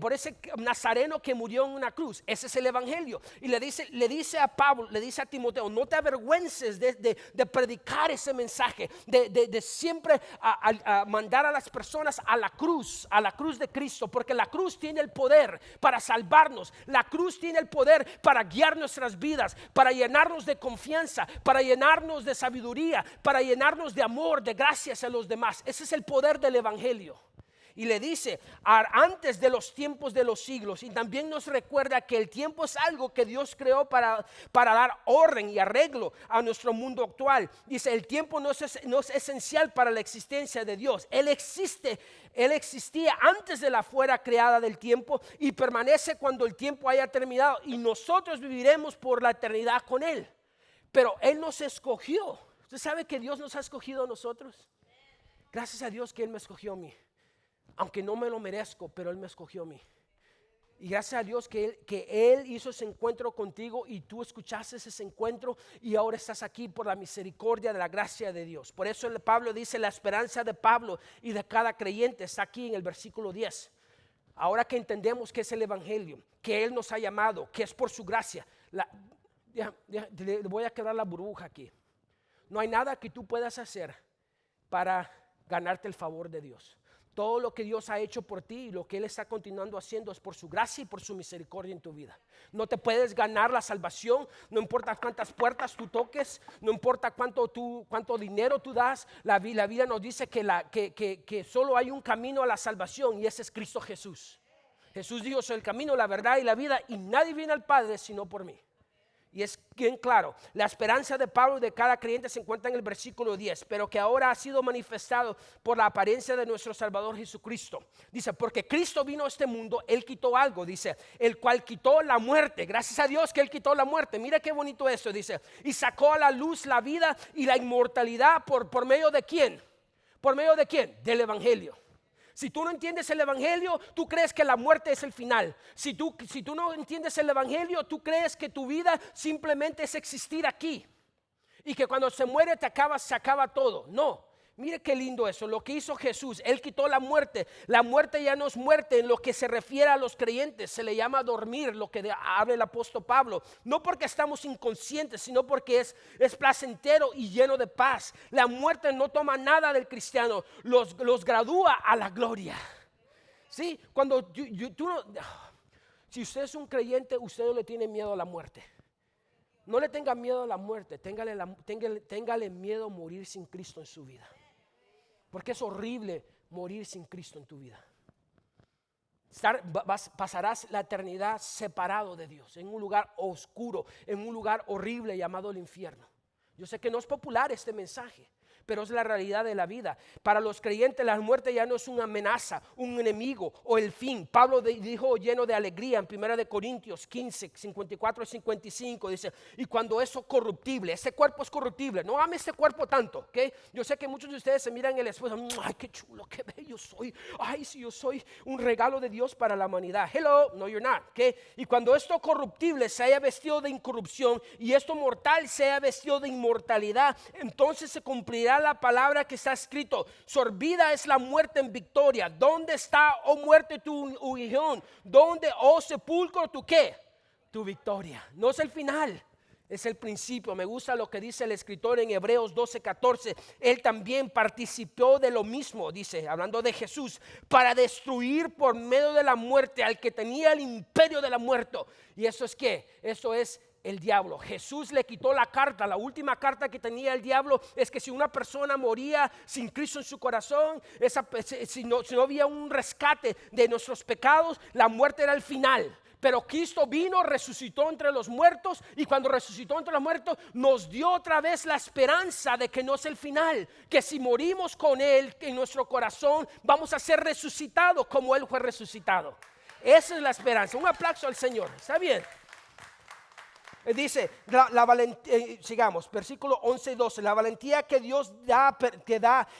por ese nazareno que murió en una cruz. Ese es el evangelio. Y le dice a Pablo, le dice a Timoteo, no te avergüences de predicar ese mensaje, de siempre a mandar a las personas a la cruz de Cristo, porque la cruz tiene el poder para salvarnos. La cruz tiene el poder para guiar nuestras vidas, para llenarnos de confianza, para llenarnos de sabiduría, para llenarnos de amor, de gracias a los demás. Ese es el poder del evangelio. Y le dice, antes de los tiempos de los siglos. Y también nos recuerda que el tiempo es algo que Dios creó para dar orden y arreglo a nuestro mundo actual. Dice, el tiempo no es esencial para la existencia de Dios. Él existía antes de la fuera creada del tiempo y permanece cuando el tiempo haya terminado. Y nosotros viviremos por la eternidad con Él. Pero Él nos escogió. ¿Usted sabe que Dios nos ha escogido a nosotros? Gracias a Dios que Él me escogió a mí. Aunque no me lo merezco, pero Él me escogió a mí. Y gracias a Dios que Él hizo ese encuentro contigo y tú escuchaste ese encuentro y ahora estás aquí por la misericordia de la gracia de Dios. Por eso Pablo dice, la esperanza de Pablo y de cada creyente está aquí en el versículo 10. Ahora que entendemos que es el evangelio, que Él nos ha llamado, que es por su gracia. Le voy a quebrar la burbuja aquí. No hay nada que tú puedas hacer para ganarte el favor de Dios. Todo lo que Dios ha hecho por ti y lo que Él está continuando haciendo es por su gracia y por su misericordia en tu vida. No te puedes ganar la salvación, no importa cuántas puertas tú toques, no importa cuánto dinero tú das. La Biblia nos dice que solo hay un camino a la salvación y ese es Cristo Jesús. Jesús dijo, soy el camino, la verdad y la vida y nadie viene al Padre sino por mí. Y es bien claro, la esperanza de Pablo y de cada creyente se encuentra en el versículo 10, pero que ahora ha sido manifestado por la apariencia de nuestro Salvador Jesucristo. Dice, porque Cristo vino a este mundo, Él quitó algo, dice, el cual quitó la muerte. Gracias a Dios que Él quitó la muerte. Mira qué bonito eso, dice, y sacó a la luz la vida y la inmortalidad por medio de ¿quién? ¿Por medio de quién? Del evangelio. Si tú no entiendes el evangelio, tú crees que la muerte es el final. Si tú no entiendes el evangelio, tú crees que tu vida simplemente es existir aquí y que cuando se muere se acaba todo. No, mire qué lindo eso, lo que hizo Jesús. Él quitó la muerte. La muerte ya no es muerte en lo que se refiere a los creyentes. Se le llama dormir, lo que habla el apóstol Pablo. No porque estamos inconscientes, sino porque es placentero y lleno de paz. La muerte no toma nada del cristiano, los gradúa a la gloria. ¿Sí? Cuando si usted es un creyente, usted no le tiene miedo a la muerte. No le tenga miedo a la muerte, téngale miedo a morir sin Cristo en su vida. Porque es horrible morir sin Cristo en tu vida. Pasarás la eternidad separado de Dios, en un lugar oscuro, en un lugar horrible llamado el infierno. Yo sé que no es popular este mensaje, pero es la realidad de la vida. Para los creyentes la muerte ya no es una amenaza, un enemigo o el fin. Pablo dijo lleno de alegría en 1 Corintios 15, 54 y 55, dice, y cuando eso corruptible, ese cuerpo es corruptible, no ame este cuerpo tanto, ¿ok? Yo sé que muchos de ustedes se miran en el espejo, ay, qué chulo, qué bello soy, ay, si yo soy un regalo de Dios para la humanidad. Hello, no, you're not, ¿ok? Y cuando esto corruptible se haya vestido de incorrupción y esto mortal se haya vestido de inmortalidad, entonces se cumplirá la palabra que está escrito, sorbida es la muerte en victoria. ¿Dónde está, oh muerte, tu aguijón? ¿Dónde, oh sepulcro, tu qué? Tu victoria. No es el final, es el principio. Me gusta lo que dice el escritor en Hebreos 12:14. Él también participó de lo mismo, dice, hablando de Jesús, para destruir por medio de la muerte al que tenía el imperio de la muerte. ¿Y eso es qué? Eso es el diablo. Jesús le quitó la carta. La última carta que tenía el diablo es que si una persona moría sin Cristo en su corazón, si no había un rescate de nuestros pecados, la muerte era el final. Pero Cristo vino, resucitó entre los muertos, y cuando resucitó entre los muertos nos dio otra vez la esperanza de que no es el final, que si morimos con Él en nuestro corazón vamos a ser resucitados como Él fue resucitado. Esa es la esperanza. Un aplauso al Señor. ¿Está bien? Dice, sigamos, versículo 11 y 12, la valentía que Dios da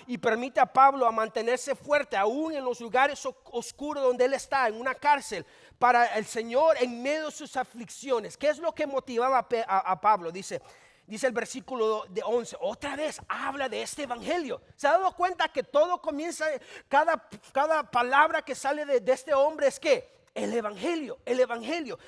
y permite a Pablo a mantenerse fuerte aún en los lugares oscuros donde él está, en una cárcel, para el Señor en medio de sus aflicciones. ¿Qué es lo que motivaba a Pablo? Dice el versículo 11, otra vez habla de este evangelio. ¿Se ha dado cuenta que todo comienza, cada palabra que sale de este hombre es que el evangelio,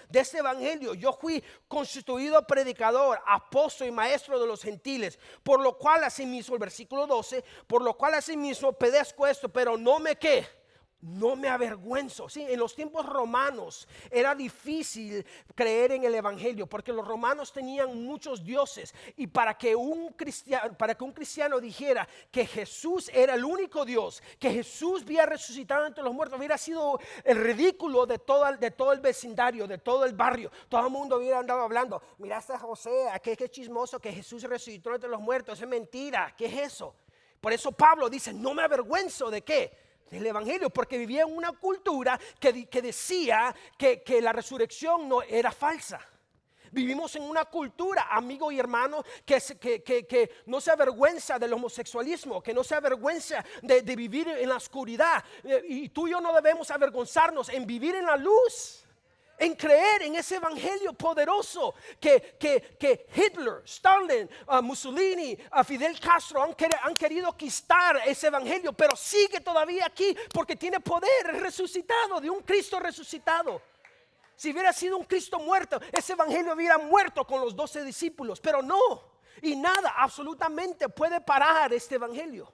de este evangelio yo fui constituido predicador, apóstol y maestro de los gentiles, por lo cual asimismo, el versículo 12, por lo cual asimismo padezco esto, pero no me avergüenzo. Sí, en los tiempos romanos era difícil creer en el evangelio porque los romanos tenían muchos dioses, y para que un cristiano dijera que Jesús era el único Dios, que Jesús había resucitado entre los muertos, hubiera sido el ridículo de todo el vecindario, de todo el barrio. Todo el mundo hubiera andado hablando, mira a José, qué chismoso que Jesús resucitó entre los muertos, es mentira, ¿qué es eso? Por eso Pablo dice, no me avergüenzo de qué, del evangelio, porque vivía en una cultura que decía que la resurrección no era falsa. Vivimos en una cultura, amigo y hermano, que no se avergüenza del homosexualismo, que no se avergüenza de vivir en la oscuridad, y tú y yo no debemos avergonzarnos en vivir en la luz. en creer en ese evangelio poderoso que Hitler, Stalin, Mussolini, Fidel Castro han querido quitar ese evangelio, pero sigue todavía aquí porque tiene poder resucitado, de un Cristo resucitado. Si hubiera sido un Cristo muerto, ese evangelio hubiera muerto con los 12 discípulos, pero no, y nada absolutamente puede parar este evangelio.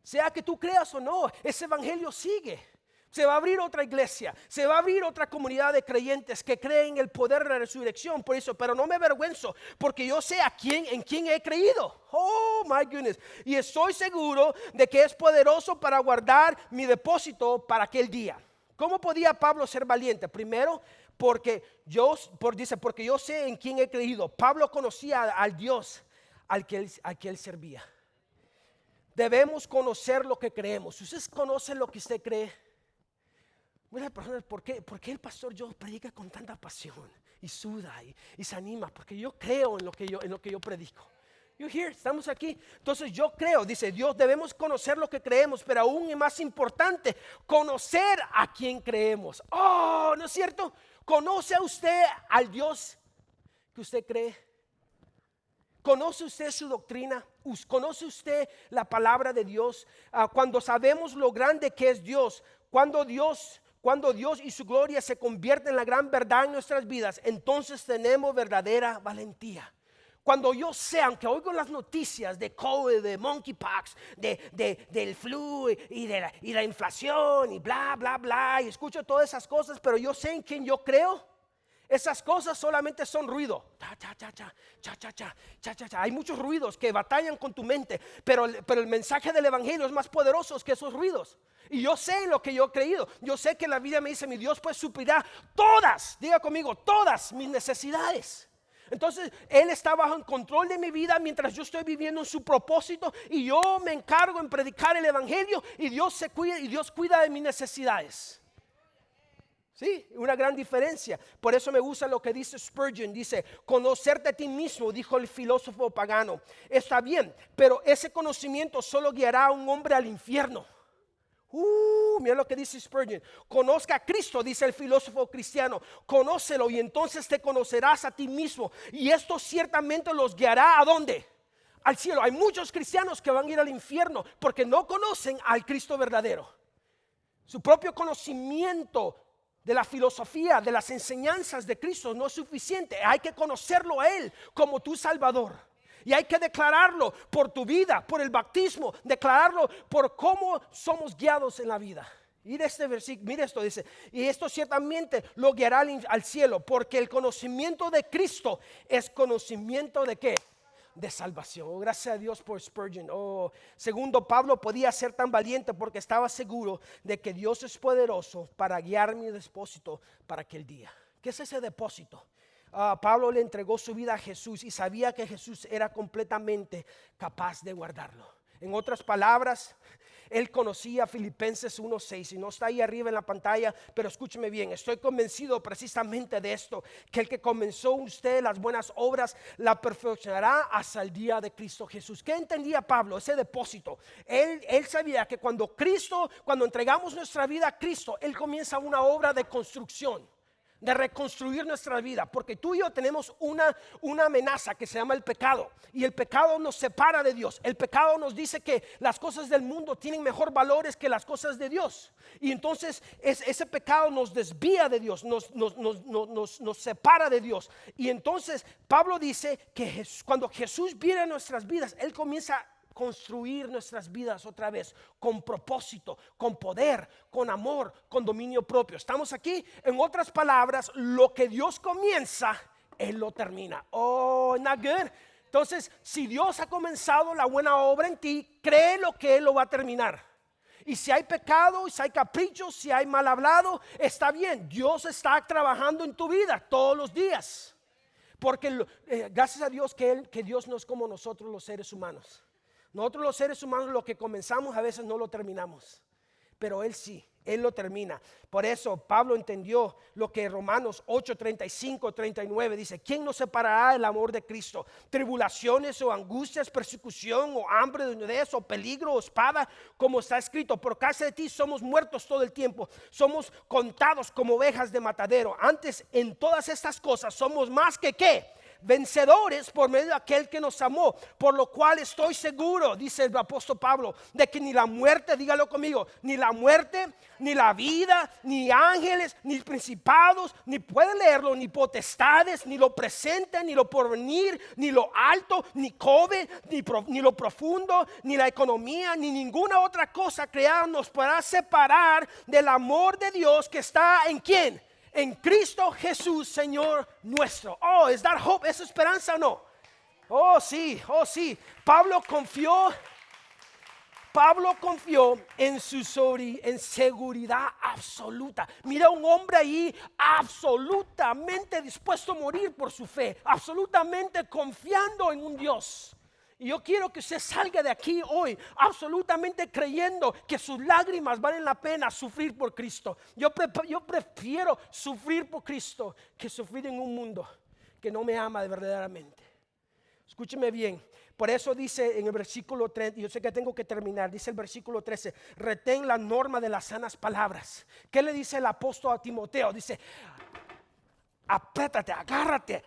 Sea que tú creas o no, ese evangelio sigue. Se va a abrir otra iglesia, se va a abrir otra comunidad de creyentes que creen en el poder de la resurrección. Por eso, pero no me avergüenzo, porque yo sé en quién he creído. Oh my goodness. Y estoy seguro de que es poderoso para guardar mi depósito para aquel día. ¿Cómo podía Pablo ser valiente? Primero, porque yo sé en quién he creído. Pablo conocía al Dios al que él servía. Debemos conocer lo que creemos. ¿Ustedes conocen lo que usted cree? Muchas personas, ¿por qué el pastor Joe predica con tanta pasión y suda y se anima? Porque yo creo en lo que yo predico. You here, estamos aquí. Entonces yo creo, dice Dios, debemos conocer lo que creemos, pero aún es más importante, conocer a quién creemos. Oh, ¿no es cierto? ¿Conoce a usted al Dios que usted cree? ¿Conoce usted su doctrina? ¿Conoce usted la palabra de Dios? Cuando sabemos lo grande que es Dios, cuando Dios y su gloria se convierten en la gran verdad en nuestras vidas, entonces tenemos verdadera valentía. Cuando yo sé, aunque oigo las noticias de COVID, de monkeypox, del flu y de la inflación y bla, bla, bla, y escucho todas esas cosas, pero yo sé en quién yo creo. Esas cosas solamente son ruido. Hay muchos ruidos que batallan con tu mente, pero el mensaje del evangelio es más poderoso que esos ruidos. Y yo sé en lo que yo he creído. Yo sé que la Biblia me dice, mi Dios pues suplirá todas, diga conmigo, todas mis necesidades. Entonces Él está bajo el control de mi vida mientras yo estoy viviendo en su propósito, y yo me encargo en predicar el evangelio, y Dios cuida de mis necesidades. Sí, una gran diferencia. Por eso me gusta lo que dice Spurgeon. Dice, conocerte a ti mismo, dijo el filósofo pagano. Está bien, pero ese conocimiento solo guiará a un hombre al infierno. Mira lo que dice Spurgeon. Conozca a Cristo, dice el filósofo cristiano. Conócelo y entonces te conocerás a ti mismo. Y esto ciertamente los guiará ¿a dónde? Al cielo. Hay muchos cristianos que van a ir al infierno porque no conocen al Cristo verdadero. Su propio conocimiento de la filosofía, de las enseñanzas de Cristo no es suficiente. Hay que conocerlo a Él como tu Salvador. Y hay que declararlo por tu vida, por el bautismo, declararlo por cómo somos guiados en la vida. Mira este versículo, mira esto, dice, y esto ciertamente lo guiará al cielo, porque el conocimiento de Cristo es conocimiento de ¿qué? De salvación. Oh, gracias a Dios por Spurgeon. Segundo, Pablo podía ser tan valiente porque estaba seguro de que Dios es poderoso para guiar mi depósito para aquel día. ¿Qué es ese depósito? Pablo le entregó su vida a Jesús y sabía que Jesús era completamente capaz de guardarlo. En otras palabras, él conocía Filipenses 1:6 y no está ahí arriba en la pantalla, pero escúcheme bien, estoy convencido precisamente de esto, que el que comenzó usted las buenas obras la perfeccionará hasta el día de Cristo Jesús. ¿Qué entendía Pablo? Ese depósito. Él sabía que cuando entregamos nuestra vida a Cristo, Él comienza una obra de construcción, de reconstruir nuestra vida, porque tú y yo tenemos una amenaza que se llama el pecado, y el pecado nos separa de Dios. El pecado nos dice que las cosas del mundo tienen mejor valores que las cosas de Dios, y entonces ese pecado nos desvía de Dios, nos separa de Dios. Y entonces Pablo dice que cuando Jesús viene a nuestras vidas, Él comienza a construir nuestras vidas otra vez con propósito, con poder, con amor, con dominio propio. ¿Estamos aquí? En otras palabras, lo que Dios comienza, Él lo termina. Oh, not good. Entonces, si Dios ha comenzado la buena obra en ti, cree lo que Él lo va a terminar. Y si hay pecado, si hay caprichos, si hay mal hablado, está bien. Dios está trabajando en tu vida todos los días. Porque gracias a Dios que Dios no es como nosotros los seres humanos. Nosotros los seres humanos lo que comenzamos a veces no lo terminamos, pero Él sí. Él lo termina. Por eso Pablo entendió lo que Romanos 8, 35, 39 dice: ¿quién nos separará del amor de Cristo? Tribulaciones o angustias, persecución o hambre, desnudez o peligro o espada, como está escrito: por causa de ti somos muertos todo el tiempo, somos contados como ovejas de matadero. Antes, en todas estas cosas somos más que ¿qué? Vencedores por medio de aquel que nos amó, por lo cual estoy seguro, dice el apóstol Pablo, de que ni la muerte, dígalo conmigo, ni la muerte, ni la vida, ni ángeles, ni principados, ni puede leerlo, ni potestades, ni lo presente, ni lo porvenir, ni lo alto, ni COVID, ni lo profundo, ni la economía, ni ninguna otra cosa creada nos podrá separar del amor de Dios que está ¿en quién? En Cristo Jesús, Señor nuestro. Oh, ¿es that hope? ¿Es esperanza o no? Oh, sí, oh, sí. Pablo confió en en seguridad absoluta. Mira un hombre ahí absolutamente dispuesto a morir por su fe, absolutamente confiando en un Dios. Y yo quiero que usted salga de aquí hoy absolutamente creyendo que sus lágrimas valen la pena sufrir por Cristo. Yo prefiero sufrir por Cristo que sufrir en un mundo que no me ama verdaderamente. Escúcheme bien. Por eso dice en el versículo 3, yo sé que tengo que terminar, dice el versículo 13: retén la norma de las sanas palabras. ¿Qué le dice el apóstol a Timoteo? Dice: apriétate, agárrate,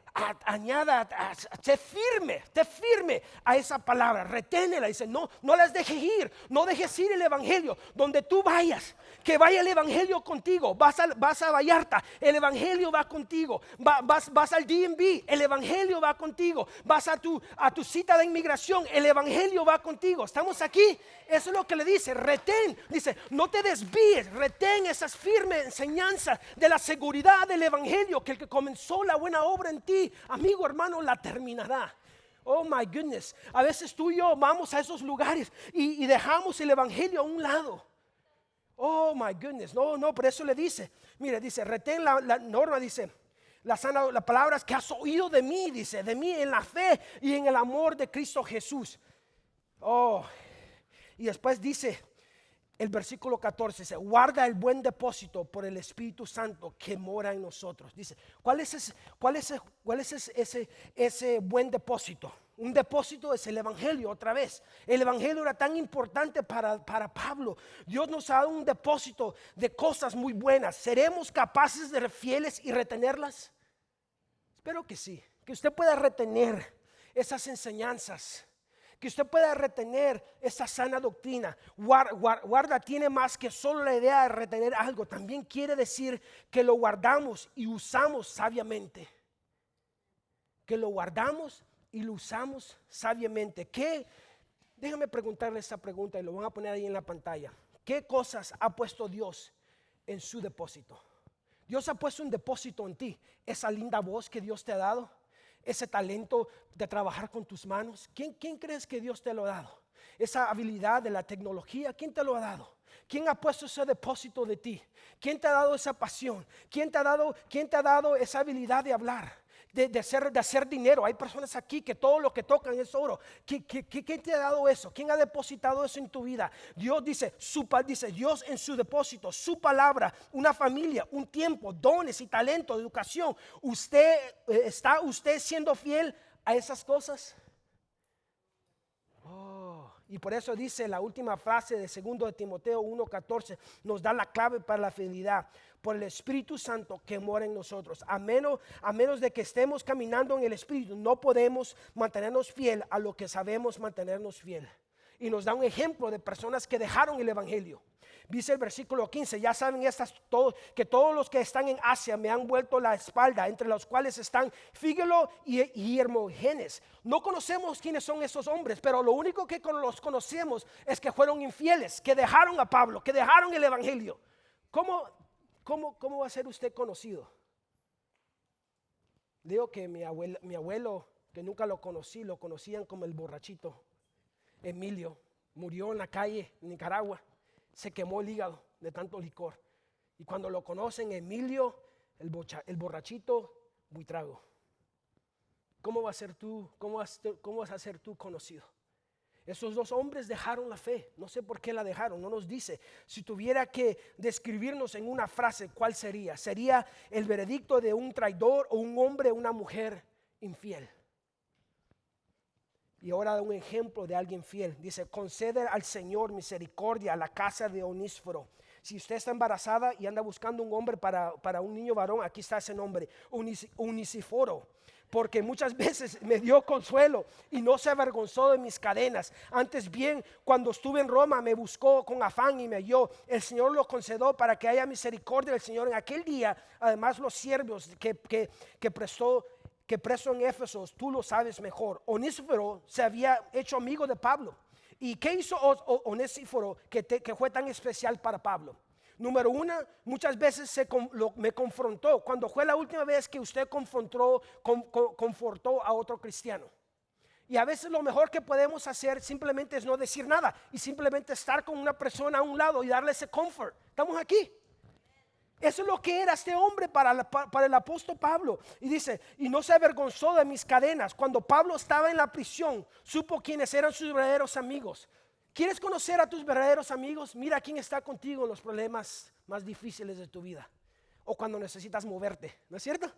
sé firme a esa palabra, reténela. Dice: no las dejes ir, no dejes ir el evangelio. Donde tú vayas, que vaya el evangelio contigo. Vas a Vallarta, el evangelio va contigo. Vas al DMV, el evangelio va contigo. Vas a tu cita de inmigración, el evangelio va contigo. ¿Estamos aquí? Eso es lo que le dice: retén. Dice: no te desvíes, retén esas firmes enseñanzas de la seguridad del evangelio, que el que comenzó la buena obra en ti, amigo, hermano, la terminará. Oh my goodness. A veces tú y yo vamos a esos lugares y dejamos el evangelio a un lado. Oh my goodness. No, por eso le dice, mire, dice: retén la norma, dice, las palabras que has oído de mí, dice, de mí en la fe y en el amor de Cristo Jesús. Oh, y después dice el versículo 14, dice: guarda el buen depósito por el Espíritu Santo que mora en nosotros. Dice: ¿cuál es ese buen depósito? Un depósito es el evangelio. Otra vez, el evangelio era tan importante para Pablo. Dios nos ha dado un depósito de cosas muy buenas. ¿Seremos capaces de ser fieles y retenerlas? Espero que sí, que usted pueda retener esas enseñanzas, que usted pueda retener esa sana doctrina. Guarda tiene más que solo la idea de retener algo. También quiere decir que lo guardamos y usamos sabiamente. Que lo guardamos y lo usamos sabiamente. Déjame preguntarle esta pregunta y lo van a poner ahí en la pantalla. ¿Qué cosas ha puesto Dios en su depósito? Dios ha puesto un depósito en ti. Esa linda voz que Dios te ha dado, ese talento de trabajar con tus manos. ¿Quién crees que Dios te lo ha dado? Esa habilidad de la tecnología, ¿quién te lo ha dado? ¿Quién ha puesto ese depósito de ti? ¿Quién te ha dado esa pasión? ¿Quién te ha dado esa habilidad de hablar? De hacer dinero. Hay personas aquí que todo lo que tocan es oro. ¿Quién te ha dado eso? ¿Quién ha depositado eso en tu vida? Dios dice Dios en su depósito, su palabra, una familia, un tiempo, dones y talento, educación. ¿Está usted siendo fiel a esas cosas? Y por eso dice la última frase de 2 de Timoteo 1:14, nos da la clave para la fidelidad: por el Espíritu Santo que mora en nosotros. A menos de que estemos caminando en el Espíritu, no podemos mantenernos fiel a lo que sabemos mantenernos fiel. Y nos da un ejemplo de personas que dejaron el evangelio. Dice el versículo 15: ya saben que todos los que están en Asia me han vuelto la espalda, entre los cuales están Fígelo y Hermogenes. No conocemos quiénes son esos hombres, pero lo único que los conocemos es que fueron infieles, que dejaron a Pablo, que dejaron el evangelio. ¿Cómo va a ser usted conocido? Digo que mi abuelo, que nunca lo conocí, lo conocían como el borrachito Emilio. Murió en la calle en Nicaragua. Se quemó el hígado de tanto licor. Y cuando lo conocen, Emilio, el borrachito Buitrago. ¿Cómo vas a ser tú conocido? Esos dos hombres dejaron la fe. No sé por qué la dejaron, no nos dice. Si tuviera que describirnos en una frase, ¿cuál sería? Sería el veredicto de un traidor o un hombre o una mujer infiel. Y ahora da un ejemplo de alguien fiel. Dice, concede al Señor misericordia a la casa de Onísforo. Si usted está embarazada y anda buscando un hombre para un niño varón, aquí está ese nombre, Onísiforo. Porque muchas veces me dio consuelo y no se avergonzó de mis cadenas. Antes bien, cuando estuve en Roma, me buscó con afán y me halló. El Señor lo concedió para que haya misericordia del Señor en aquel día. Además, los siervos que preso en Éfeso, tú lo sabes mejor. Onísiforo se había hecho amigo de Pablo. ¿Y qué hizo Onísiforo que fue tan especial para Pablo? Número uno, muchas veces me confrontó. Cuando fue la última vez que usted confortó a otro cristiano? Y a veces lo mejor que podemos hacer simplemente es no decir nada y simplemente estar con una persona a un lado y darle ese comfort. Estamos aquí. Eso es lo que era este hombre para el apóstol Pablo. Y dice, y no se avergonzó de mis cadenas. Cuando Pablo estaba en la prisión, supo quiénes eran sus verdaderos amigos. ¿Quieres conocer a tus verdaderos amigos? Mira quién está contigo en los problemas más difíciles de tu vida. O cuando necesitas moverte, ¿no es cierto?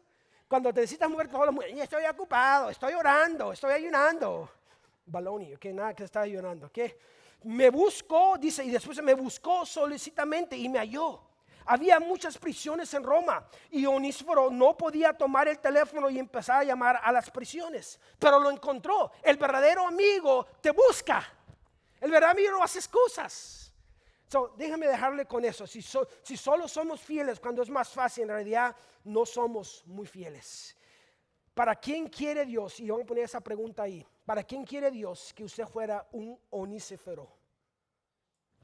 Cuando te necesitas moverte, estoy ocupado, estoy orando, estoy ayunando. Baloney, que nada que está ayunando. ¿Qué? Me buscó, dice, y después me buscó solicitamente y me halló. Había muchas prisiones en Roma y Onísforo no podía tomar el teléfono y empezar a llamar a las prisiones. Pero lo encontró. El verdadero amigo te busca. El verdadero amigo no hace excusas. Déjame dejarle con eso. Si solo somos fieles cuando es más fácil, en realidad no somos muy fieles. ¿Para quién quiere Dios? Y vamos a poner esa pregunta ahí. ¿Para quién quiere Dios que usted fuera un Onísiforo?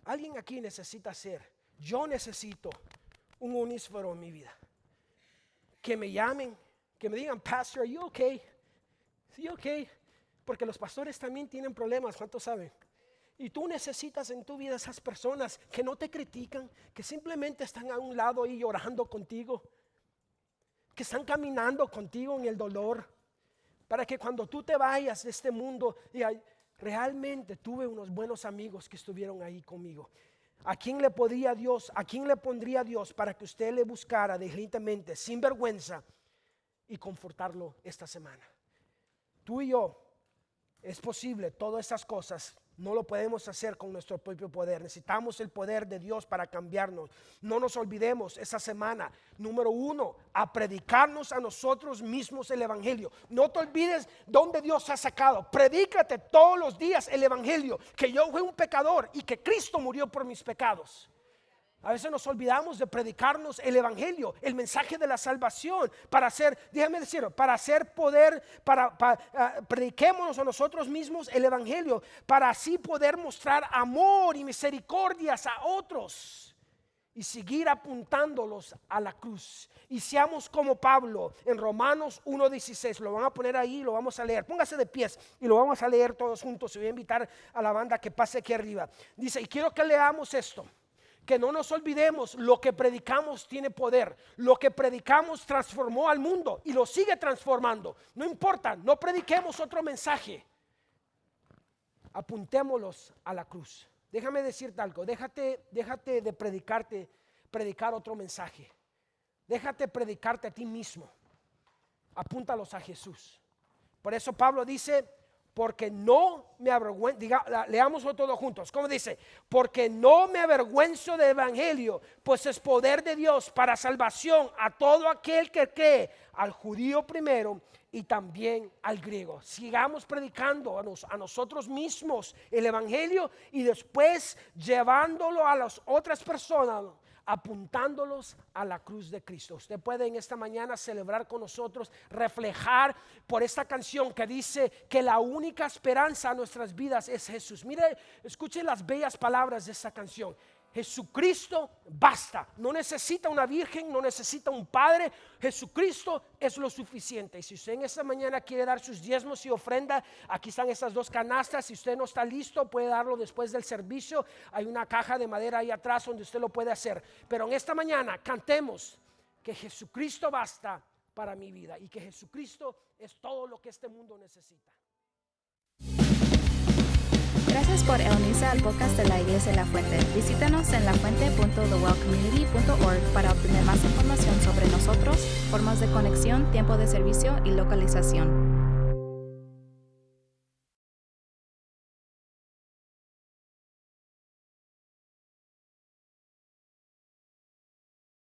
Alguien aquí necesita ser. Yo necesito un Onísforo en mi vida. Que me llamen, que me digan, Pastor, ¿are you okay? Sí, okay. Porque los pastores también tienen problemas, ¿cuántos saben? Y tú necesitas en tu vida esas personas que no te critican, que simplemente están a un lado ahí llorando contigo, que están caminando contigo en el dolor, para que cuando tú te vayas de este mundo, digas, realmente tuve unos buenos amigos que estuvieron ahí conmigo. ¿A quién le pondría Dios para que usted le buscara diligentemente, sin vergüenza, y confortarlo esta semana? Tú y yo, es posible, todas esas cosas no lo podemos hacer con nuestro propio poder. Necesitamos el poder de Dios para cambiarnos. No nos olvidemos esa semana, número 1, a predicarnos a nosotros mismos el evangelio. No te olvides dónde Dios ha sacado. Predícate todos los días el evangelio, que yo fui un pecador y que Cristo murió por mis pecados. A veces nos olvidamos de predicarnos el evangelio, el mensaje de la salvación, para hacer, déjame decirlo, para hacer poder, prediquémonos a nosotros mismos el evangelio, para así poder mostrar amor y misericordias a otros y seguir apuntándolos a la cruz. Y seamos como Pablo en Romanos 1:16, lo van a poner ahí, lo vamos a leer. Póngase de pies y lo vamos a leer todos juntos. Y voy a invitar a la banda que pase aquí arriba. Dice, y quiero que leamos esto. Que no nos olvidemos, lo que predicamos tiene poder. Lo que predicamos transformó al mundo y lo sigue transformando. No importa, no prediquemos otro mensaje. Apuntémoslos a la cruz. Déjame decirte algo, déjate de predicar otro mensaje. Déjate predicarte a ti mismo. Apúntalos a Jesús. Por eso Pablo dice, porque no me avergüenzo, leámoslo todos juntos, ¿cómo dice? Porque no me avergüenzo del evangelio, pues es poder de Dios para salvación a todo aquel que cree, al judío primero y también al griego. Sigamos predicando a nosotros mismos el evangelio y después llevándolo a las otras personas, apuntándolos a la cruz de Cristo. Usted puede en esta mañana celebrar con nosotros, reflejar por esta canción que dice que la única esperanza a nuestras vidas es Jesús. Mire, escuche las bellas palabras de esta canción. Jesucristo basta, no necesita una virgen, no necesita un padre. Jesucristo es lo suficiente. Y si usted en esta mañana quiere dar sus diezmos y ofrenda, aquí están estas dos canastas. Si usted no está listo, puede darlo después del servicio. Hay una caja de madera ahí atrás donde usted lo puede hacer. Pero en esta mañana cantemos que Jesucristo basta para mi vida y que Jesucristo es todo lo que este mundo necesita. Gracias por unirse al podcast de la Iglesia La Fuente. Visítanos en lafuente.thewellcommunity.org para obtener más información sobre nosotros, formas de conexión, tiempo de servicio y localización.